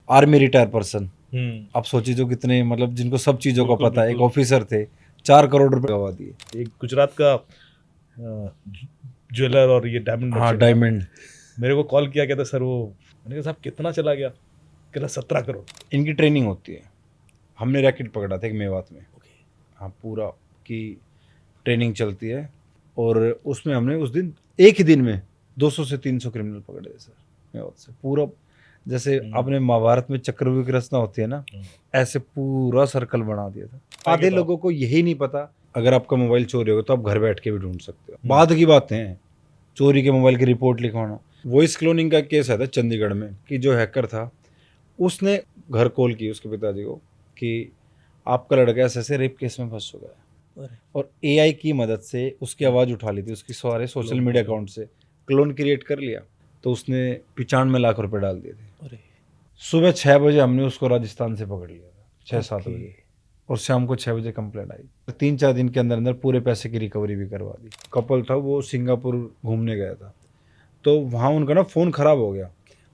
Army retire person, आप सोचिए जो कितने मतलब जिनको सब चीज़ों का बिल्कुल, पता है, एक बिल्कुल। ऑफिसर थे, 4 करोड़ रुपए गवा दिए। एक गुजरात का ज्वेलर और ये डायमंड हाँ, मर्चेंट डायमंड। मेरे को कॉल किया, कहता सर वो, मैंने कहा साहब कितना चला गया, कहता 17 करोड़। इनकी ट्रेनिंग होती है। हमने रैकेट पकड़ा था एक मेवात में। ओके। हाँ, पूरा की ट्रेनिंग चलती है और उसमें हमने उस दिन एक ही दिन में 200 से 300 क्रिमिनल पकड़े थे सर, मेवात से। पूरा जैसे आपने महाभारत में चक्रव्यूह की रचना होती है ना, ऐसे पूरा सर्कल बना दिया था। आधे लोगों को यही नहीं पता, अगर आपका मोबाइल चोरी होगा तो आप घर बैठ के भी ढूंढ सकते हो। बाद की बातें हैं, चोरी के मोबाइल की रिपोर्ट लिखवाना। वॉइस क्लोनिंग का केस आया था चंडीगढ़ में कि जो हैकर था उसने घर कॉल की उसके पिताजी को कि आपका लड़का ऐसे ऐसे रेप केस में फंस चुका है, और एआई की मदद से उसकी आवाज़ उठा ली थी, उसकी सारे सोशल मीडिया अकाउंट से क्लोन क्रिएट कर लिया, तो उसने 95 लाख रुपए डाल दिए थे। सुबह 6 बजे हमने उसको राजस्थान से पकड़ लिया था, 6-7 बजे, और शाम को 6 बजे कंप्लेंट आई। 3-4 दिन के अंदर अंदर पूरे पैसे की रिकवरी भी करवा दी। कपल था, वो सिंगापुर घूमने गया था, तो वहाँ उनका ना फ़ोन ख़राब हो गया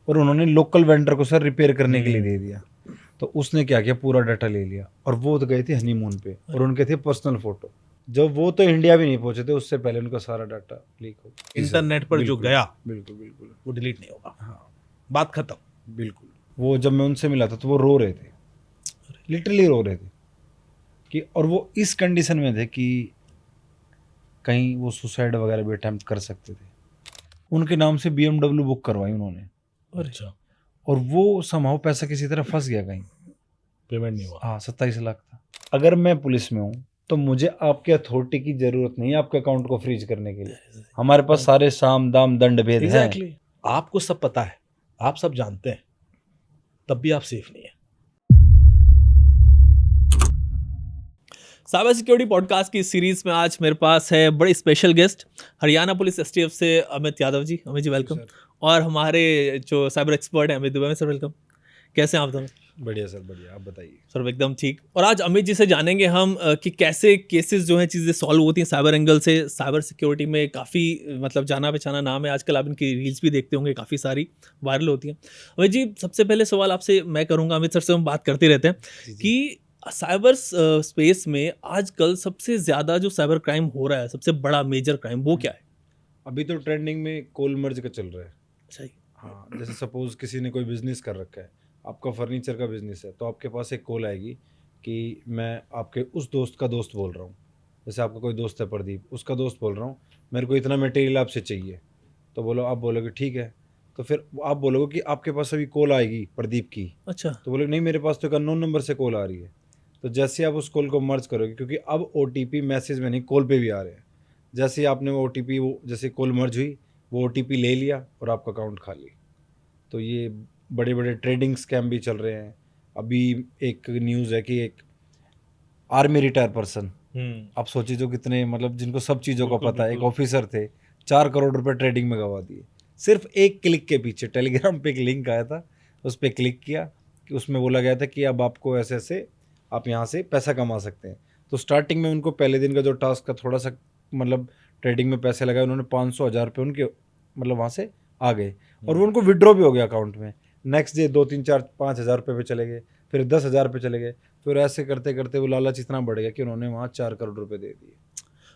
और उन्होंने लोकल वेंडर को सर रिपेयर करने के लिए दे दिया। तो उसने क्या किया, पूरा डाटा ले लिया, और वो तो गए थे हनीमून पे, और उनके थे पर्सनल फोटो। जब वो तो इंडिया भी नहीं पहुंचे थे, उससे पहले उनका सारा डाटा लीक हो गया। इंटरनेट पर जो गया बिल्कुल बिल्कुल, वो डिलीट नहीं होगा। हाँ बात खत्म। बिल्कुल। वो जब मैं उनसे मिला था तो वो रो रहे थे, लिटरली रो रहे थे कि, और वो इस कंडीशन में थे कि कहीं वो सुसाइड वगैरह भी अटेम्प्ट कर सकते थे। उनके नाम से BMW बुक करवाई उन्होंने, अच्छा, और वो समहाउ पैसा किसी तरह फंस गया कहीं, पेमेंट नहीं हुआ। हाँ 27 लाख था। अगर मैं पुलिस में हूँ तो मुझे आपके अथॉरिटी की जरूरत नहीं है आपके अकाउंट को फ्रीज करने के लिए। हमारे पास सारे साम दाम दंड भेद हैं। एग्जैक्टली, आपको सब पता है, आप सब जानते हैं, तब भी आप सेफ नहीं है। साइबर सिक्योरिटी पॉडकास्ट की सीरीज में आज मेरे पास है बड़े special guest, Haryana police STF से अमित यादव जी। अमित जी वेलकम। और हमारे जो साइबर एक्सपर्ट हैं अमित दुबे में, सर वेलकम। कैसे हैं आप दोनों? बढ़िया सर, बढ़िया, आप बताइए। सर एकदम ठीक। और आज अमित जी से जानेंगे हम कि कैसे केसेस जो हैं चीज़ें सॉल्व होती हैं साइबर एंगल से। साइबर सिक्योरिटी में काफ़ी मतलब जाना पहचाना नाम है आजकल, आप इनकी रील्स भी देखते होंगे, काफ़ी सारी वायरल होती हैं। अमित जी, सबसे पहले सवाल आपसे मैं करूँगा, अमित सर से हम बात करते रहते हैं कि साइबर स्पेस में आजकल सबसे ज़्यादा जो साइबर क्राइम हो रहा है, सबसे बड़ा मेजर क्राइम वो क्या है? अभी तो ट्रेंडिंग में कॉल मर्ज का चल रहा है। सही। हाँ, जैसे सपोज किसी ने कोई बिजनेस कर रखा है, आपका फर्नीचर का बिजनेस है, तो आपके पास एक कॉल आएगी कि मैं आपके उस दोस्त का दोस्त बोल रहा हूँ। जैसे आपका कोई दोस्त है प्रदीप, उसका दोस्त बोल रहा हूँ, मेरे को इतना मटेरियल आपसे चाहिए। तो बोलो, आप बोलोगे ठीक है, तो फिर आप बोलोगे कि आपके पास अभी कॉल आएगी प्रदीप की। अच्छा। तो बोलोगे नहीं, मेरे पास तो एक अननोन नंबर से कॉल आ रही है। तो जैसे आप उस कॉल को मर्ज करोगे, क्योंकि अब OTP मैसेज में नहीं कॉल पे भी आ रहे हैं, जैसे ही आपने वो OTP, वो जैसे कॉल मर्ज हुई, वो OTP ले लिया और आपका अकाउंट खाली। तो ये बड़े बड़े ट्रेडिंग स्कैम भी चल रहे हैं। अभी एक न्यूज़ है कि एक आर्मी रिटायर पर्सन, आप सोचिए जो कितने मतलब जिनको सब चीज़ों का पता है, एक ऑफिसर थे, 4 करोड़ रुपए ट्रेडिंग में गवा दिए, सिर्फ एक क्लिक के पीछे। टेलीग्राम पे एक लिंक आया था, उस पर क्लिक किया कि उसमें बोला गया था कि अब आपको ऐसे ऐसे आप यहाँ से पैसा कमा सकते हैं। तो स्टार्टिंग में उनको पहले दिन का जो टास्क का थोड़ा सा मतलब ट्रेडिंग में पैसे लगाए, उन्होंने 500-1000 रुपये उनके मतलब वहाँ से आ गए, और वो उनको विड्रॉ भी हो गया अकाउंट में। नेक्स्ट डे 2-3-4-5 हज़ार रुपये पे चले गए, फिर 10,000 पे चले गए, फिर ऐसे करते करते वो लालच इतना बढ़ गया कि उन्होंने वहाँ 4 करोड़ रुपए दे दिए।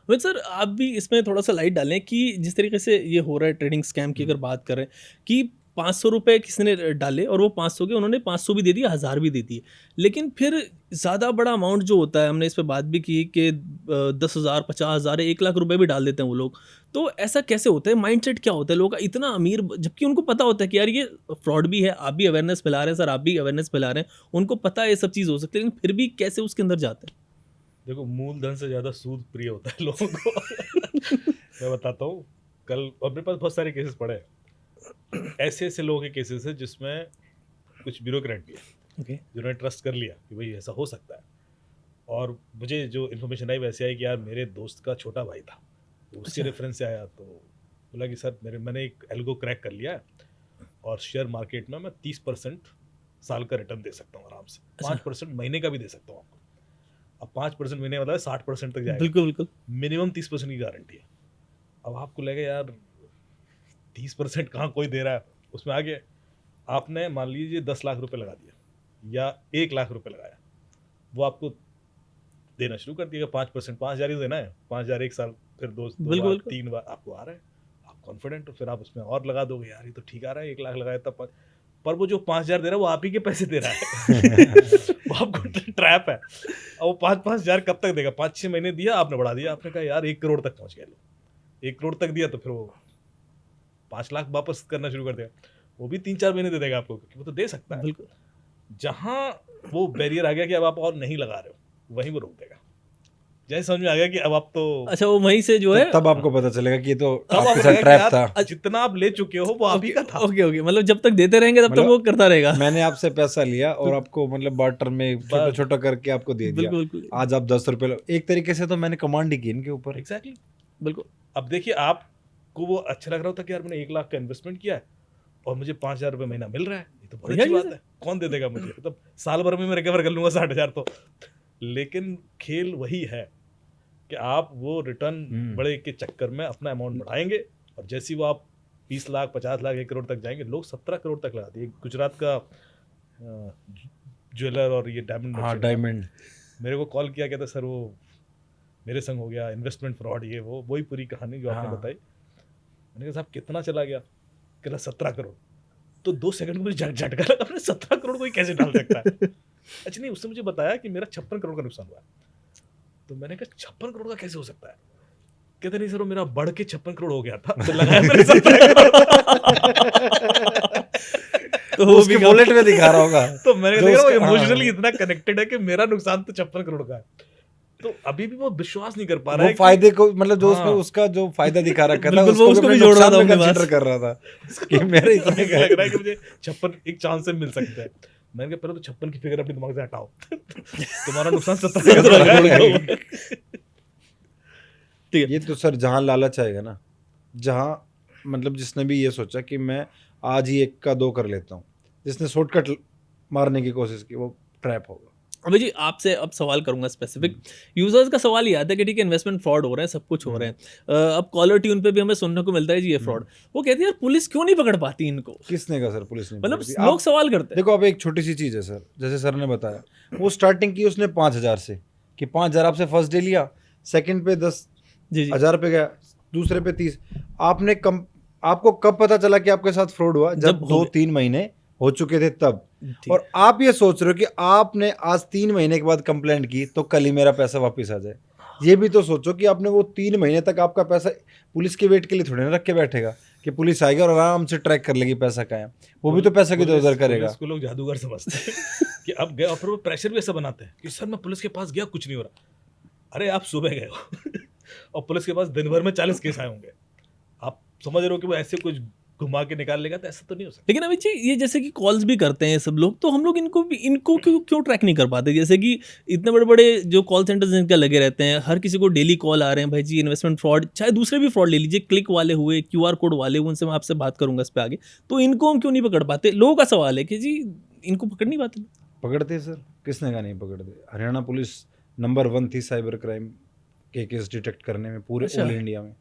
वैसे सर आप भी इसमें थोड़ा सा लाइट डालें कि जिस तरीके से ये हो रहा है ट्रेडिंग स्कैम की, अगर बात करें कि 500 रुपये किसी ने डाले और वो 500 के उन्होंने 500 भी दे दिया, 1000 भी दे दिए, लेकिन फिर ज़्यादा बड़ा अमाउंट जो होता है, हमने इस पर बात भी की कि 10,000, 50,000, 1 लाख रुपए भी डाल देते हैं वो लोग। तो ऐसा कैसे होता है? माइंडसेट क्या होता है लोगों का इतना अमीर, जबकि उनको पता होता है कि यार ये फ्रॉड भी है। आप भी अवेयरनेस फैला रहे हैं सर, आप भी अवेयरनेस फैला रहे हैं, उनको पता है ये सब चीज़ हो सकती है, लेकिन फिर भी कैसे उसके अंदर जाते हैं? देखो, मूलधन से ज़्यादा सूद प्रिय होता है लोगों को। मैं बताता हूँ, कल अपने पास बहुत सारे केसेस पड़े हैं, ऐसे ऐसे लोगों के केसेस है जिसमें कुछ ब्यूरोक्रेट भी है जिन्होंने ट्रस्ट कर लिया कि भाई ऐसा हो सकता है। और मुझे जो इन्फॉर्मेशन आई वैसे आई कि यार मेरे दोस्त का छोटा भाई था, तो उसके रेफरेंस से आया, तो बोला कि सर मैंने एक एल्गो क्रैक कर लिया है और शेयर मार्केट में मैं 30% साल का रिटर्न दे सकता हूँ आराम से, 5% महीने का भी दे सकता हूँ आपको। अब 5% महीने मतलब 60% तक जाएगा। बिल्कुल बिल्कुल। मिनिमम 30% की गारंटी है। अब आपको लगे यार 30% कहाँ कोई दे रहा है, उसमें आगे आपने मान लीजिए 10 लाख रुपए लगा दिया या 1 लाख रुपए लगाया, वो आपको देना शुरू कर दिएगा 5%, 5,000 ही देना है, 5,000 एक साल, फिर दो बिल्कुल, बार, बिल्कुल। 3 बार आपको आ रहा है, आप कॉन्फिडेंट हो, फिर आप उसमें और लगा दोगे, यार ये तो ठीक आ रहा है, 1 लाख लगाया तब, पर वो जो 5,000 दे रहा है वो आप ही के पैसे दे रहा है। वो आपको ट्रैप है। और वो 5,000 कब तक देगा? 5-6 महीने दिया, आपने बढ़ा दिया, आपने कहा यार 1 करोड़ तक पहुंच गया, लो 1 करोड़ तक दिया, तो फिर वो 5 लाख वापस करना शुरू कर देगा, वो भी 3-4 महीने दे देगा आपको, क्योंकि वो तो दे सकता है। बिल्कुल। जहां वो बैरियर आ गया कि अब आप और नहीं लगा रहे हो, वहीं वो रोक देगा। जैसे समझ में आ गया कि अब आप तो अच्छा, वो वहीं से जो है तब आपको पता चलेगा कि ये तो तब आपके आपको साथ लगा कि ट्रैप यार, था। जितना आप ले चुके हो वो आप ही का था। ओके ओके, मतलब जब तक देते रहेंगे तब तक मतलब वो करता रहेगा। मैंने आपसे पैसा लिया और आपको मतलब बार्टर में छोटा छोटा करके आपको दे दिया। बिल्कुल बिल्कुल आज आप 10 रुपए एक तरीके से तो मैंने कमांड ही की इनके ऊपर। एग्जैक्टली। बिल्कुल। अब देखिए, आपको वो अच्छा लग रहा होता कि यार मैंने 1 लाख का इन्वेस्टमेंट किया है और मुझे 5,000 रुपये महीना मिल रहा है, ये तो बहुत बढ़िया अच्छी चीज़ बात है, कौन दे देगा मुझे? मतलब साल भर में मैं रिकवर कर लूंगा 60,000 तो। लेकिन खेल वही है कि आप वो रिटर्न बड़े के चक्कर में अपना अमाउंट बढ़ाएंगे, और जैसे ही वो आप 20 लाख 50 लाख 1 करोड़ तक जाएंगे, लोग 17 करोड़ तक लगा दिए। गुजरात का ज्वेलर और ये डायमंड, हाँ डायमंड, मेरे को कॉल किया, कहता सर वो मेरे संग हो गया इन्वेस्टमेंट फ्रॉड, ये वो वही पूरी कहानी जो आपने हाँ। बताई। मैंने कहा साहब कितना चला गया? कहला 17 करोड़। तो 2 सेकंड में मुझे झटका लगा, अपने 17 करोड़ कोई कैसे डाल सकता है? अच्छा नहीं, उसने मुझे बताया कि मेरा 56 करोड़ का नुकसान हुआ है। तो मैंने कहा 56 करोड़ का कैसे हो सकता है? कहते नहीं सर, वो मेरा बढ़ के 56 करोड़ हो गया था, तो लगाया मैंने 17 करोड़। तो वो उसके भी वॉलेट में दिखा रहा होगा। तो मैंने जो देखा वो उसका- हाँ। इमोशनली इतना कनेक्टेड है कि मेरा नुकसान तो 56 करोड़ का है। तो अभी भी वो विश्वास नहीं कर पा रहा वो है कि फायदे को मतलब जो उसमें हाँ। उसका जो फायदा दिखा रखा था बिल्कुल, वो उसको अपने भी जोड़ रहा नुकसान था में अपने पास। कंसीडर कर रहा था कि मेरे इतना अभी लग रहा है कि मुझे 56 एक चांस से मिल सकता है। मैंने कहा पहले तो 56 की फिगर अपने दिमाग से हटाओ। तुम्हारा नुकसान 17 17 का करोड़ है। का। ठीक है। ये तो सर जहाँ लालच आएगा ना, जहाँ मतलब जिसने भी ये सोचा कि मैं आज ही 1 का 2 कर लेता हूँ, जिसने शॉर्टकट मारने की कोशिश की, वो ट्रैप होगा। अभी जी आपसे अब सवाल करूंगा स्पेसिफिक यूजर्स का सवाल ये आता है कि ठीक है इन्वेस्टमेंट फ्रॉड हो रहा है, सब कुछ हो रहा है, अब कॉलर ट्यून पे भी हमें सुनने को मिलता है जी ये फ्रॉड। वो कहते हैं यार पुलिस क्यों नहीं पकड़ पाती इनको? किसने कहा सर पुलिस ने मतलब पकड़ी? लोग आप सवाल करते हैं। देखो, अब एक छोटी सी चीज़ है सर, जैसे सर ने बताया, वो स्टार्टिंग की उसने 5,000 से, कि 5,000 आपसे फर्स्ट डे लिया, सेकंड पे 10,000 जी जी पे गया, दूसरे पे 30। आपने कम, आपको कब पता चला कि आपके साथ फ्रॉड हुआ? जब जब हो 2-3 महीने हो चुके थे तब। ठीक। और आप ये सोच रहे हो कि आपने आज 3 महीने के बाद कंप्लेंट की तो कल ही मेरा पैसा वापस आ जाए। ये भी तो सोचो कि आपने वो 3 महीने तक आपका पैसा पुलिस के वेट के लिए थोड़ी ना रख के बैठेगा कि पुलिस आएगी और आराम से ट्रैक कर लेगी पैसा कहाँ है। वो भी तो पैसा की इधर करेगा। पुलिस को लोग जादूगर समझते हैं कि अब गए, और फिर वो प्रेशर भी ऐसा बनाते हैं कि सर मैं पुलिस के पास गया, कुछ नहीं हो रहा। अरे आप सुबह गए हो और पुलिस के पास दिन भर में 40 केस आए होंगे, आप समझ रहे हो कि वो ऐसे कुछ घुमा के निकाल लेगा? तो ऐसा तो नहीं हो सकता। लेकिन अभी जी ये जैसे कि कॉल्स भी करते हैं सब लोग, तो हम लोग इनको क्यों ट्रैक नहीं कर पाते? जैसे कि इतने बड़े बड़े जो कॉल सेंटर्स इनके लगे रहते हैं, हर किसी को डेली कॉल आ रहे हैं, भाई जी इन्वेस्टमेंट फ्रॉड, चाहे दूसरे भी फ्रॉड ले लीजिए, क्लिक वाले हुए, QR कोड वाले हुए, उनसे मैं आपसे बात करूंगा इस पे आगे। तो इनको हम क्यों नहीं पकड़ पाते? लोगों का सवाल है कि जी इनको पकड़ नहीं पाते। पकड़ते सर, किसने कहा नहीं पकड़ते? हरियाणा पुलिस नंबर 1 थी साइबर क्राइम के केस डिटेक्ट करने में पूरे अच्छा। ऑल इंडिया में।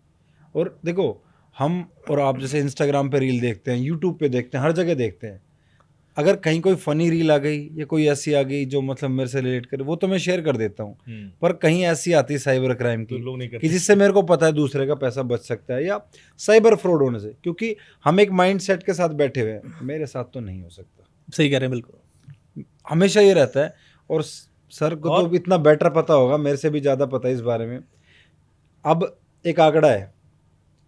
और देखो, हम और आप जैसे इंस्टाग्राम पे रील देखते हैं, यूट्यूब पे देखते हैं, हर जगह देखते हैं। अगर कहीं कोई फनी रील आ गई या कोई ऐसी आ गई जो मतलब मेरे से रिलेट करे, वो तो मैं शेयर कर देता हूँ। पर कहीं ऐसी आती है साइबर क्राइम तो की लोग नहीं कि करते। जिससे मेरे को पता है दूसरे का पैसा बच सकता है या साइबर फ्रॉड होने से, क्योंकि हम एक माइंड सेट के साथ बैठे हुए हैं, मेरे साथ तो नहीं हो सकता। सही कह रहे हैं, बिल्कुल। हमेशा ये रहता है। और सर को और- तो इतना बेटर पता होगा, मेरे से भी ज़्यादा पता है इस बारे में। अब एक आंकड़ा है,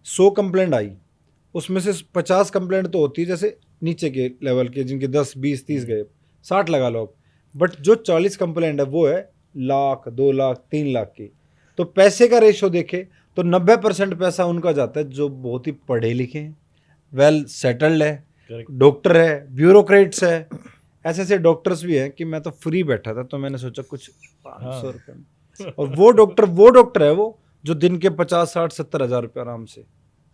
100 कंप्लेंट आई, उसमें से 50 कंप्लेंट तो होती है जैसे नीचे के लेवल के, जिनके 10, 20, 30 गए, 60 लगा लो। बट जो 40 कंप्लेंट है वो है लाख, 2 लाख, 3 लाख की। तो पैसे का रेशो देखे तो 90% पैसा उनका जाता है जो बहुत ही पढ़े लिखे हैं, वेल सेटल्ड है, Correct. डॉक्टर है, ब्यूरोक्रेट्स है। ऐसे ऐसे डॉक्टर्स भी हैं कि मैं तो फ्री बैठा था तो मैंने सोचा कुछ 500 रुपये में। और वो डॉक्टर है वो जो दिन के 50, 60, 70 हज़ार रुपये आराम से,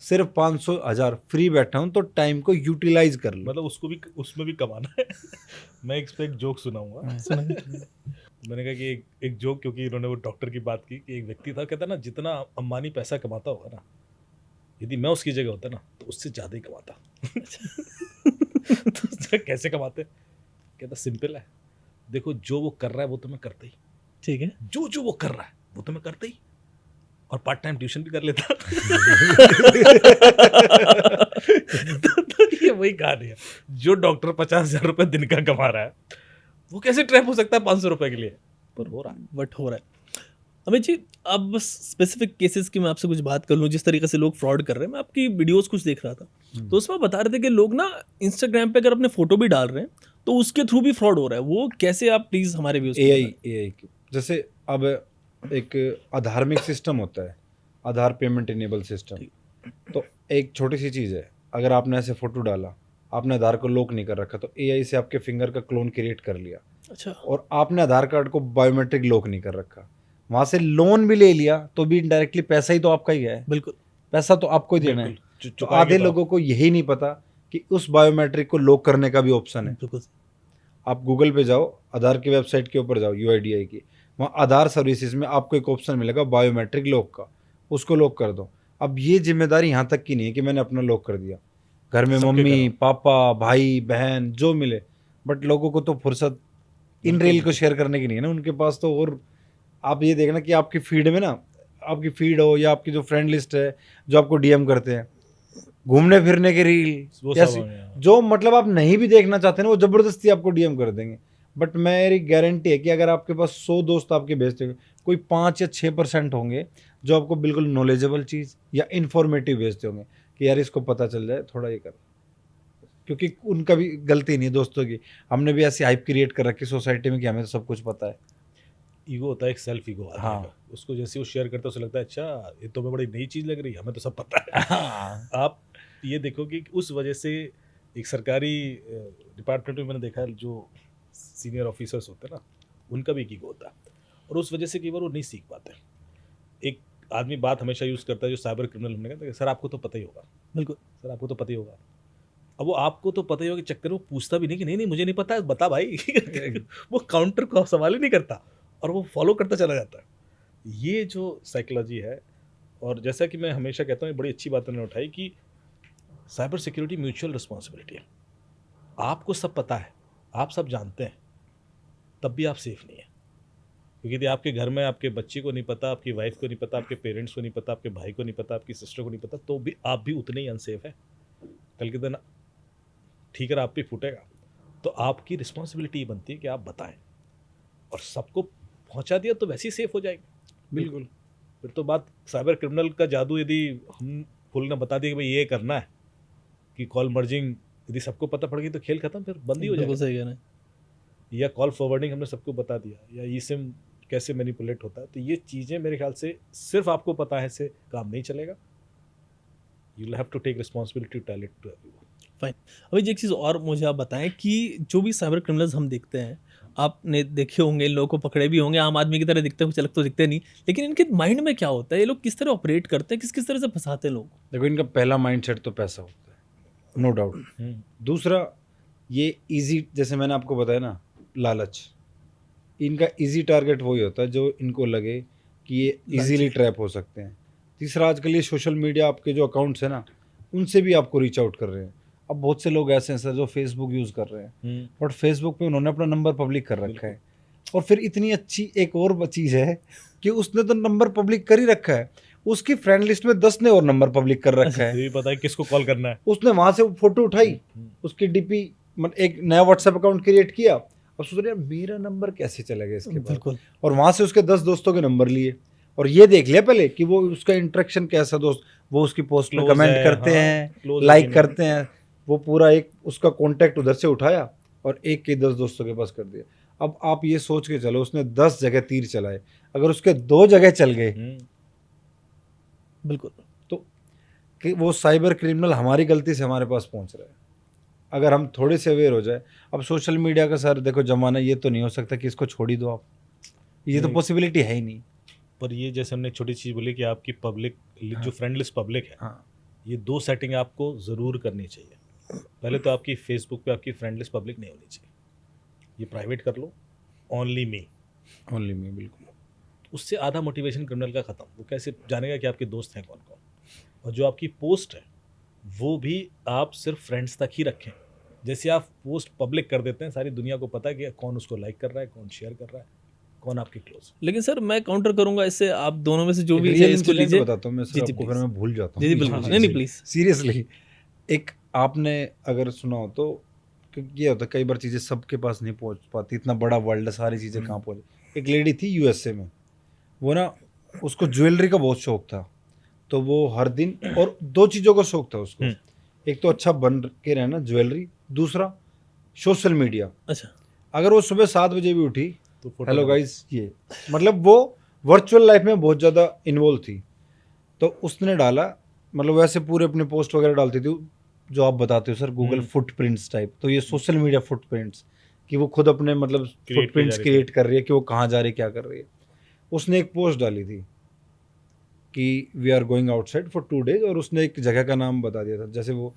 सिर्फ 500 हज़ार फ्री बैठा हूँ तो टाइम को यूटिलाइज कर लो। मतलब उसमें भी कमाना है। मैं इस पे एक जोक सुनाऊंगा। मैंने कहा कि एक जोक, क्योंकि इन्होंने वो डॉक्टर की बात की कि एक व्यक्ति था, कहता ना जितना अंबानी पैसा कमाता होगा ना, यदि मैं उसकी जगह होता ना तो उससे ज़्यादा ही कमाता। तो कैसे कमाते हैं? कहता सिंपल है, देखो जो वो कर रहा है वो तो मैं करता ही, ठीक है। जो जो वो कर रहा है वो तो मैं करता ही, और पार्ट टाइम ट्यूशन भी कर लेता। तो ये वही कहानी है, जो डॉक्टर 50,000 रुपए दिन का कमा रहा है वो कैसे ट्रैप हो सकता है 500 रुपए के लिए, पर हो रहा है। बट हो रहा है। अमित जी, अब बस स्पेसिफिक केसेस की मैं आपसे कुछ बात कर लूँ, जिस तरीके से लोग फ्रॉड कर रहे हैं, मैं आपकी वीडियोस कुछ देख रहा था, तो उसमें बता रहे थे कि लोग ना इंस्टाग्राम पे अगर अपने फोटो भी डाल रहे हैं तो उसके थ्रू भी फ्रॉड हो रहा है। वो कैसे, आप प्लीज हमारे व्यूज एआई जैसे अब एक आधार्मिक सिस्टम होता है, आधार पेमेंट इनेबल सिस्टम। तो एक छोटी सी चीज़ है, अगर आपने ऐसे फोटो डाला, आपने आधार को लॉक नहीं कर रखा, तो एआई से आपके फिंगर का क्लोन क्रिएट कर लिया, अच्छा, और आपने आधार कार्ड को बायोमेट्रिक लॉक नहीं कर रखा, वहाँ से लोन भी ले लिया, तो भी इनडायरेक्टली पैसा ही तो आपका ही है, बिल्कुल पैसा तो आपको ही देना है। बिल्कुल, तो आधे लोगों को यही नहीं पता कि उस बायोमेट्रिक को लॉक करने का भी ऑप्शन है। बिल्कुल। आप गूगल पे जाओ, आधार की वेबसाइट के ऊपर जाओ, यूआईडीआई की, वहाँ आधार सर्विसेज में आपको एक ऑप्शन मिलेगा बायोमेट्रिक लॉक का, उसको लॉक कर दो। अब ये जिम्मेदारी यहाँ तक की नहीं है कि मैंने अपना लॉक कर दिया, घर में सबके मम्मी करो। पापा भाई बहन जो मिले, बट लोगों को तो फुर्सत इन रील को शेयर करने की नहीं है ना, उनके पास तो। और आप ये देखना कि आपकी फीड में ना, आपकी फीड हो या आपकी जो फ्रेंड लिस्ट है, जो आपको डीएम करते हैं, घूमने फिरने की वो रील, सब हो गया। जो मतलब आप नहीं भी देखना चाहते ना, वो जबरदस्ती आपको डीएम कर देंगे। बट मेरी गारंटी है कि अगर आपके पास 100 दोस्त आपके भेजते हुए, कोई 5 या 6% होंगे जो आपको बिल्कुल नॉलेजेबल चीज़ या इन्फॉर्मेटिव भेजते होंगे कि यार इसको पता चल जाए, थोड़ा ये कर, क्योंकि उनका भी गलती नहीं है दोस्तों की। हमने भी ऐसी हाइप क्रिएट कर रखी सोसाइटी में कि हमें तो सब कुछ पता है। ईगो होता है, एक सेल्फ ईगो आता है। हाँ। उसको जैसे वो शेयर करता है उसे लगता है अच्छा ये तो मैं बड़ी नई चीज़ लग रही है, हमें तो सब पता है। हाँ। आप ये देखो कि उस वजह से एक सरकारी डिपार्टमेंट में मैंने देखा है, जो सीनियर ऑफिसर्स होते हैं ना, उनका भी एक ईगो होता है, और उस वजह से कई बार वो नहीं सीख पाते। एक आदमी बात हमेशा यूज़ करता है जो साइबर क्रिमिनल, हमने कहा सर आपको तो पता ही होगा, बिल्कुल। सर आपको तो पता ही होगा। अब वो आपको तो पता ही होगा के चक्कर में वो पूछता भी नहीं कि नहीं नहीं मुझे नहीं पता है, बता भाई। वो काउंटर को सवाल ही नहीं करता और वो फॉलो करता चला जाता है। ये जो साइकोलॉजी है, और जैसा कि मैं हमेशा कहता हूँ, ये बड़ी अच्छी बात उन्होंने उठाई कि साइबर सिक्योरिटी म्यूचुअल रिस्पॉन्सिबिलिटी है। आपको सब पता है, आप सब जानते हैं, तब भी आप सेफ नहीं है, क्योंकि यदि आपके घर में आपके बच्चे को नहीं पता, आपकी वाइफ को नहीं पता, आपके पेरेंट्स को नहीं पता, आपके भाई को नहीं पता, आपकी सिस्टर को नहीं पता, तो भी आप भी उतने ही अनसेफ है। कल के दिन ठीकर आप पे फूटेगा, तो आपकी रिस्पॉन्सिबिलिटी बनती है कि आप बताएं, और सबको पहुंचा दिया तो वैसे ही सेफ हो जाएगी। बिल्कुल। फिर तो बात साइबर क्रिमिनल का जादू, यदि हम फुल ने बता दिया कि भाई ये करना है, कि कॉल मर्जिंग यदि सबको पता पड़ गई तो खेल खत्म, फिर बंद ही हो बिल्कुल जाएगा। सही कह रहे हैं। या कॉल फॉरवर्डिंग हमने सबको बता दिया, या ई सिम कैसे मैनिपुलेट होता है, तो ये चीज़ें मेरे ख्याल से सिर्फ आपको पता है से काम नहीं चलेगा। You will have to take responsibility to tell it to everyone. Fine. अभी जी एक चीज़ और मुझे आप बताएं कि जो भी साइबर क्रिमिनल्स हम देखते हैं, आपने देखे होंगे, इन लोगों को पकड़े भी होंगे, आम आदमी की तरह दिखते हैं, कुछ अलग तो दिखते नहीं, लेकिन इनके माइंड में क्या होता है, ये लोग किस तरह ऑपरेट करते हैं, किस किस तरह से फंसाते हैं लोग? देखो, इनका पहला माइंडसेट तो पैसा होता है, नो डाउट। दूसरा, ये इजी, जैसे मैंने आपको बताया ना, लालच। इनका इजी टारगेट वही होता है जो इनको लगे कि ये इजीली ट्रैप हो सकते हैं। तीसरा, आजकल ये सोशल मीडिया, आपके जो अकाउंट्स हैं ना, उनसे भी आपको रीच आउट कर रहे हैं। अब बहुत से लोग ऐसे हैं सर जो फेसबुक यूज़ कर रहे हैं, बट फेसबुक पे उन्होंने अपना नंबर पब्लिक कर रखा है। और फिर इतनी अच्छी एक और चीज़ है कि उसने तो नंबर पब्लिक कर ही रखा है, उसकी फ्रेंड लिस्ट में 10 ने और नंबर पब्लिक कर रखा है। ये भी पता है किसको कॉल करना है। उसने वहाँ से फोटो उठाई, उसकी डीपी, एक नया व्हाट्सएप अकाउंट क्रिएट किया, और सोच रहे यार मेरा नंबर कैसे चला गया इसके बाद, बिल्कुल। और वहाँ से उसके 10 दोस्तों के नंबर लिए, और ये देख लिया पहले कि वो उसका इंटरेक्शन कैसा, दोस्त वो उसकी पोस्ट में Close कमेंट है, करते हाँ, हैं, close है लाइक कि करते हैं। वो पूरा एक उसका कॉन्टैक्ट उधर से उठाया और एक के 10 दोस्तों के पास कर दिया। अब आप ये सोच के चलो, उसने 10 जगह तीर चलाए, अगर उसके 2 जगह चल गए, बिल्कुल, तो कि वो साइबर क्रिमिनल हमारी गलती से हमारे पास पहुंच रहा है। अगर हम थोड़े से अवेयर हो जाए, अब सोशल मीडिया का सर देखो जमाना, ये तो नहीं हो सकता कि इसको छोड़ ही दो आप, ये तो नहीं। पॉसिबिलिटी है ही नहीं। पर ये जैसे हमने छोटी चीज़ बोली कि आपकी पब्लिक जो फ्रेंड लिस्ट पब्लिक है, हाँ, ये 2 सेटिंग आपको ज़रूर करनी चाहिए। पहले तो आपकी फेसबुक पे आपकी फ्रेंड लिस्ट पब्लिक नहीं होनी चाहिए, ये प्राइवेट कर लो, ओनली मी, ओनली मी, बिल्कुल। उससे आधा मोटिवेशन क्रिमिनल का ख़त्म। वो कैसे जानेगा कि आपके दोस्त हैं कौन कौन। और जो आपकी पोस्ट है वो भी आप सिर्फ फ्रेंड्स तक ही रखें, जैसे आप पोस्ट पब्लिक कर देते हैं, सारी दुनिया को पता है कि कौन उसको लाइक कर रहा है, कौन शेयर कर रहा है, कौन आपके क्लोज। लेकिन सर मैं काउंटर करूंगा इससे, आप दोनों में से जो भी है रियल इसको इंसिडेंट लीजिए। बताता हूँ मैं जी, सर जी, आपको, please। फिर मैं भूल जाता जी जी हूँ बिल्कुल, हाँ, नहीं नहीं जी। प्लीज। सीरियसली। एक आपने अगर सुना हो तो, क्योंकि ये होता है कई बार चीज़ें सबके पास नहीं पहुंच पाती, इतना बड़ा वर्ल्ड है, सारी चीज़ें कहाँ पहुंच। एक लेडी थी यूएसए में, वो ना, उसको ज्वेलरी का बहुत शौक था, तो वो हर दिन, और दो चीज़ों का शौक था उसको, एक तो अच्छा बन के रहना ज्वेलरी, दूसरा सोशल मीडिया। अच्छा। अगर वो सुबह 7 बजे भी उठी, तो फोटो हेलो लगा। गाइस, ये मतलब वो वर्चुअल लाइफ में बहुत ज़्यादा इन्वॉल्व थी। तो उसने डाला, मतलब वैसे पूरे अपने पोस्ट वगैरह डालती थी, जो आप बताते हो सर गूगल फुटप्रिंट्स टाइप, तो ये सोशल मीडिया फुटप्रिंट्स, कि वो खुद अपने मतलब की फुटप्रिंट्स जा रही थी। क्रिएट कर रही है कि वो कहाँ जा रही है, क्या कर रही है। उसने एक पोस्ट डाली थी कि we are going outside for 2 days, और उसने एक जगह का नाम बता दिया था, जैसे वो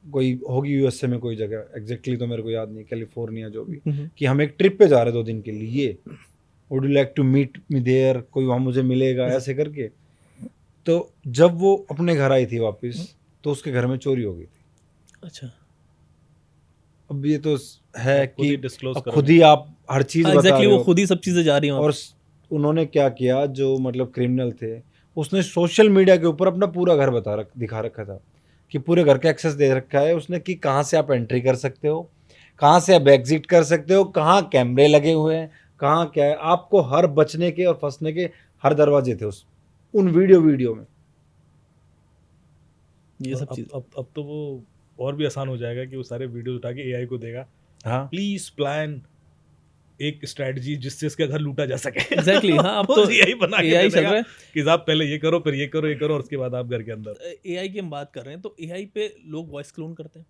कोई होगी यूएसए में कोई जगह, एग्जैक्टली तो मेरे को याद नहीं, कैलिफोर्निया जो भी, कि हम एक ट्रिप पे जा रहे हैं 2 दिन के लिए, would you like to meet me there, कोई वहाँ मुझे मिलेगा, ऐसे करके। तो जब वो अपने घर आई थी वापस, तो उसके घर में चोरी हो गई थी। अच्छा। अब ये तो है आप खुद ही कि disclose अब करोगे। खुद ही आप हर चीज़ हाँ बता एग्जैक्टली, रहे वो हो। खुद ही सब चीजें जा रही हैं वहाँ और उन्होंने क्या किया, जो मतलब क्रिमिनल थे, उसने सोशल मीडिया के ऊपर अपना पूरा घर दिखा रखा था, कि पूरे घर का एक्सेस दे रखा है उसने, कि कहाँ से आप एंट्री कर सकते हो, कहाँ से आप एग्जिट कर सकते हो, कहाँ कैमरे लगे हुए हैं, कहाँ क्या है, आपको हर बचने के और फंसने के हर दरवाजे थे उन वीडियो में। ये सब अब चीज। अब तो वो और भी आसान हो जाएगा कि वो सारे वीडियो उठा के एआई को देगा, हाँ, प्लीज प्लान एक स्ट्रेटजी जिससे इसका घर लूटा जा सके। एग्जैक्टली हाँ, अब वो तो एआई बना के एआई दे चल देगा रहा है। कि आप पहले ये करो, फिर ये करो, ये करो, और उसके बाद आप घर के अंदर। एआई की हम बात कर रहे हैं, तो एआई पे लोग वॉइस क्लोन करते हैं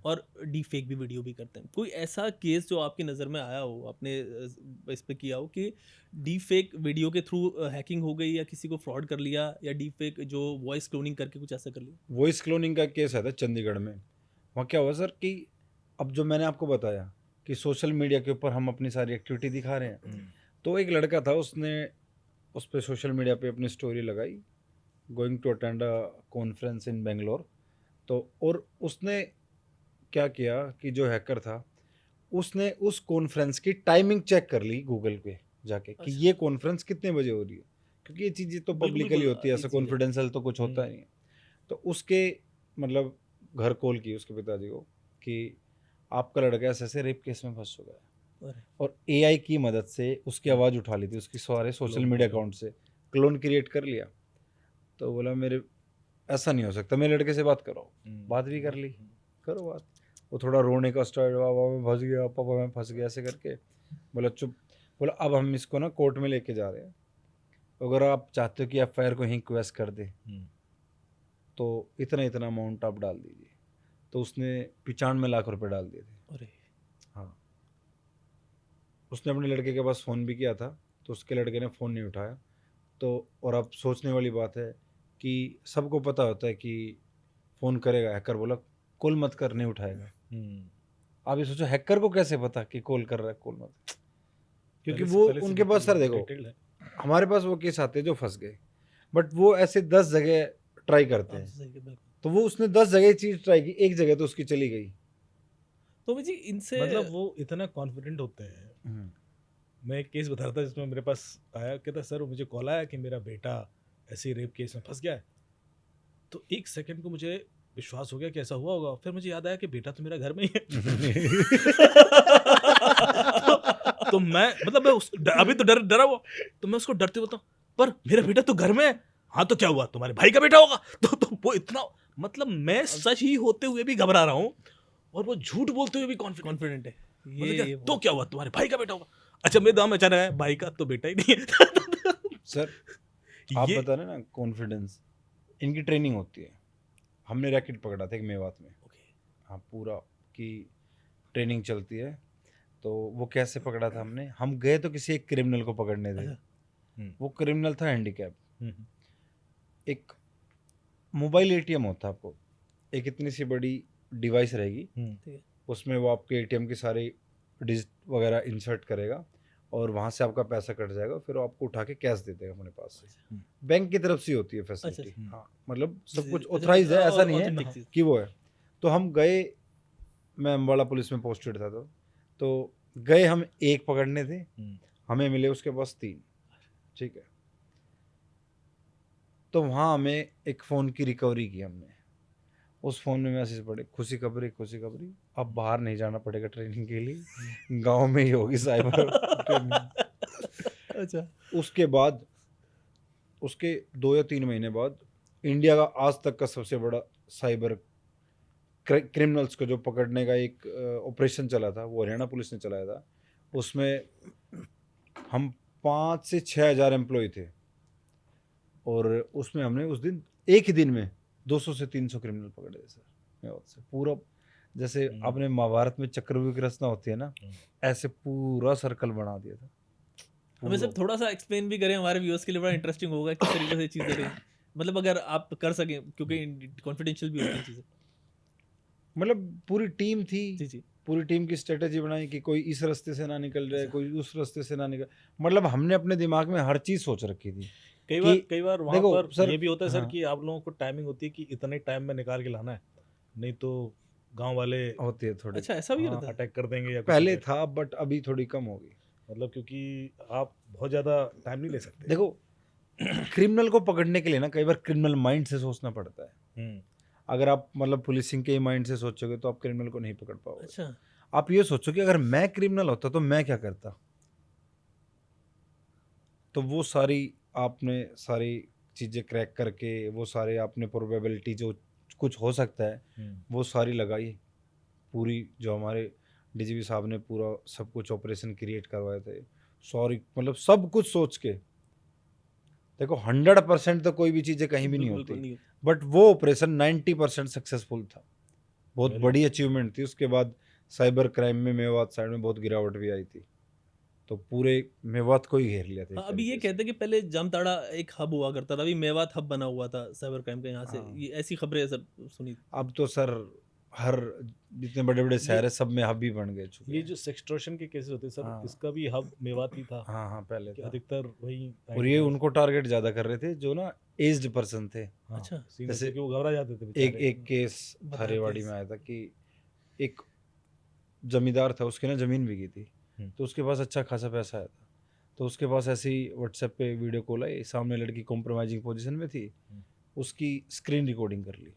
और डी फेक भी वीडियो भी करते हैं। कोई ऐसा केस जो आपकी नज़र में आया हो, आपने इस पे किया हो कि डी फेक वीडियो के थ्रू हैकिंग हो गई, या किसी को फ्रॉड कर लिया, या डी फेक जो वॉइस क्लोनिंग करके कुछ ऐसा कर लिया? वॉइस क्लोनिंग का केस आया था चंडीगढ़ में। वहाँ क्या हुआ सर कि अब जो मैंने आपको बताया कि सोशल मीडिया के ऊपर हम अपनी सारी एक्टिविटी दिखा रहे हैं, तो एक लड़का था, उसने उस पर सोशल मीडिया पे अपनी स्टोरी लगाई, going to attend a conference in Bangalore. तो और उसने क्या किया कि जो हैकर था, उसने उस कॉन्फ्रेंस की टाइमिंग चेक कर ली गूगल पे जाके, कि अच्छा। ये कॉन्फ्रेंस कितने बजे हो रही है, क्योंकि ये चीज़ें तो बिल्कुल, पब्लिकली बिल्कुल, होती है, ये ऐसा चीज़ है। कॉन्फिडेंशियल तो कुछ होता नहीं है। तो उसके मतलब घर कॉल की उसके पिताजी को कि आपका लड़का ऐसे ऐसे रेप केस में फंस चुका है, अरे, और एआई की मदद से उसकी आवाज़ उठा ली थी, उसकी सारे सोशल Clone मीडिया हो गया। अकाउंट से क्लोन क्रिएट कर लिया। तो बोला मेरे ऐसा नहीं हो सकता, मेरे लड़के से बात करो। बात भी कर ली, करो बात। वो थोड़ा रोने का स्टार्ट, बाबा मैं फंस गया, पापा मैं फंस गया, ऐसे करके बोला चुप। बोला अब हम इसको ना कोर्ट में लेके जा रहे हैं, अगर आप चाहते हो कि एफआईआर को ही क्वेश्चन कर दे तो इतना इतना अमाउंट आप डाल दीजिए। तो उसने 95 लाख रुपए डाल दिए थे। अरे हाँ, उसने अपने लड़के के पास फ़ोन भी किया था, तो उसके लड़के ने फ़ोन नहीं उठाया। तो और अब सोचने वाली बात है कि सबको पता होता है कि फ़ोन करेगा हैकर, बोला कॉल मत कर, नहीं उठाएगा। आप ये सोचो हैकर को कैसे पता कि कॉल कर रहा है, कॉल मत, क्योंकि वो उनके पास सर देखो, हमारे पास वो केस आते हैं जो फंस गए, बट वो ऐसे 10 जगह ट्राई करते हैं। सही है, बिल्कुल। तो वो उसने 10 जगह चीज़ ट्राई की, एक जगह तो उसकी चली गई। तो जी इनसे मतलब वो इतना कॉन्फिडेंट होते हैं। मैं एक केस बता रहा था जिसमें मेरे पास आया, कहता सर मुझे कॉल आया कि मेरा बेटा ऐसे रेप केस में फंस गया है। तो एक सेकंड को मुझे विश्वास हो गया कि ऐसा हुआ होगा, फिर मुझे याद आया कि बेटा तो मेरा घर में ही है। तो मैं मतलब मैं अभी तो डरा हुआ, तो मैं उसको डरते बताऊं पर मेरा बेटा तो घर में है। हाँ तो क्या हुआ, तुम्हारे भाई का बेटा होगा। तो वो इतना मतलब मैं सच ही होते हुए भी घबरा रहा हूँ और वो झूठ बोलते हुए भी कॉन्फिडेंट है। मतलब तो क्या हुआ, तुम्हारे भाई का बेटा होगा। अच्छा मेरे दाम अचानक है, भाई का तो बेटा ही नहीं है। सर आप बता रहे ना कॉन्फिडेंस, इनकी ट्रेनिंग होती है। हमने रैकेट पकड़ा था एक मेवात में। हाँ, पूरा की ट्रेनिंग चलती है। तो वो कैसे पकड़ा था हमने, हम गए तो किसी एक क्रिमिनल को पकड़ने थे। वो क्रिमिनल था हैंडीकैप। एक मोबाइल एटीएम होता है, आपको एक इतनी सी बड़ी डिवाइस रहेगी, उसमें वो आपके एटीएम के सारे डिजिट वगैरह इंसर्ट करेगा और वहाँ से आपका पैसा कट जाएगा, फिर वो आपको उठा के कैश दे देगा अपने पास से। बैंक की तरफ से होती है फैसिलिटी। हाँ, मतलब सब कुछ ऑथराइज है, ऐसा नहीं है कि वो है। तो हम गए मैं अम्बाला पुलिस में पोस्टेड था तो गए हम एक पकड़ने थे, हमें मिले उसके पास 3, ठीक है। तो वहाँ हमें एक फ़ोन की रिकवरी की हमने, उस फ़ोन में मैसेज पड़े, खुशी खबरी, अब बाहर नहीं जाना पड़ेगा ट्रेनिंग के लिए, गांव में ही होगी साइबर ट्रेनिंग। अच्छा, उसके बाद उसके 2 या 3 महीने बाद इंडिया का आज तक का सबसे बड़ा साइबर क्रिमिनल्स को जो पकड़ने का एक ऑपरेशन चला था, वो हरियाणा पुलिस ने चलाया था। उसमें हम 5 से 6 हज़ार एम्प्लॉय थे और उसमें हमने उस दिन एक ही दिन में 200 से 300 क्रिमिनल पकड़े थे सर। मैं से पूरा जैसे आपने महाभारत में चक्रव्यूह की रचना होती है ना, ऐसे पूरा सर्कल बना दिया था। हमें सर थोड़ा सा एक्सप्लेन भी करें, हमारे व्यूअर्स के लिए बड़ा इंटरेस्टिंग होगा किस तरीके से चीज़ें रही, मतलब अगर आप कर सकें, क्योंकि कॉन्फिडेंशियल भी होती हैं चीज़ें। मतलब पूरी टीम थी, जी जी, पूरी टीम की स्ट्रेटेजी बनाई कि कोई इस रास्ते से ना निकल जाए, कोई उस रास्ते से ना निकल, मतलब हमने अपने दिमाग में हर चीज़ सोच रखी थी। कई बार वहाँ देखो पर सर, ये भी होता है सर हाँ, कि आप लोगों को टाइमिंग होती है कि इतने टाइम में निकाल के लाना है, नहीं तो गांव वाले होती है थोड़ी। अच्छा ऐसा भी रहता है। अटैक कर देंगे या कुछ पहले हो जाए। था बट अभी थोड़ी कम होगी। मतलब क्योंकि आप बहुत ज़्यादा टाइम नहीं ले सकते। देखो क्रिमिनल को पकड़ने के लिए ना कई बार क्रिमिनल माइंड से सोचना पड़ता है। अगर आप मतलब पुलिसिंग के माइंड से सोचोगे तो आप क्रिमिनल को नहीं पकड़ पाओगे। अच्छा, आप ये सोचो कि अगर मैं क्रिमिनल होता तो मैं क्या करता, तो वो आपने सारी चीज़ें क्रैक करके वो सारे आपने प्रोबेबिलिटी जो कुछ हो सकता है वो सारी लगाई। पूरी जो हमारे डीजीपी साहब ने पूरा सब कुछ ऑपरेशन क्रिएट करवाए थे, सॉरी मतलब सब कुछ सोच के। देखो 100% तो कोई भी चीज़ें कहीं भी नहीं बिल्कुल होती, नहीं बट वो ऑपरेशन 90% सक्सेसफुल था। बहुत Very बड़ी अचीवमेंट थी। उसके बाद साइबर क्राइम में मेवात साइड में बहुत गिरावट भी आई थी, तो पूरे मेवात को ही घेर लिया था एक हाँ, अभी ये तरीके से। कहते हैं कि पहले जामताड़ा एक हब हुआ करता था, अभी मेवात हब बना हुआ था साइबर क्राइम का यहाँ से, हाँ। ये ऐसी खबरें सर सुनी। अब तो सर हर जितने बड़े बड़े शहर है सब में हब भी बन गए चुके ये हैं। जो सेक्सटॉर्शन के केसेस होते हैं सर, हाँ। इसका भी हब मेवात ही था हाँ हाँ पहले कि था। अधिकतर वही और ये उनको टारगेट ज़्यादा कर रहे थे जो ना एज्ड पर्सन थे। अच्छा, जैसे कि वो घबरा जाते थे एक बेचारे। एक केस बताया थारेवाड़ी केस। में आया था कि एक जमींदार था, उसकी ना ज़मीन बिकी थी, तो उसके पास अच्छा खासा पैसा आया था। तो उसके पास ऐसे ही व्हाट्सएप पे वीडियो कॉल आई, सामने लड़की कॉम्प्रोमाइजिंग पोजीशन में थी, उसकी स्क्रीन रिकॉर्डिंग कर ली,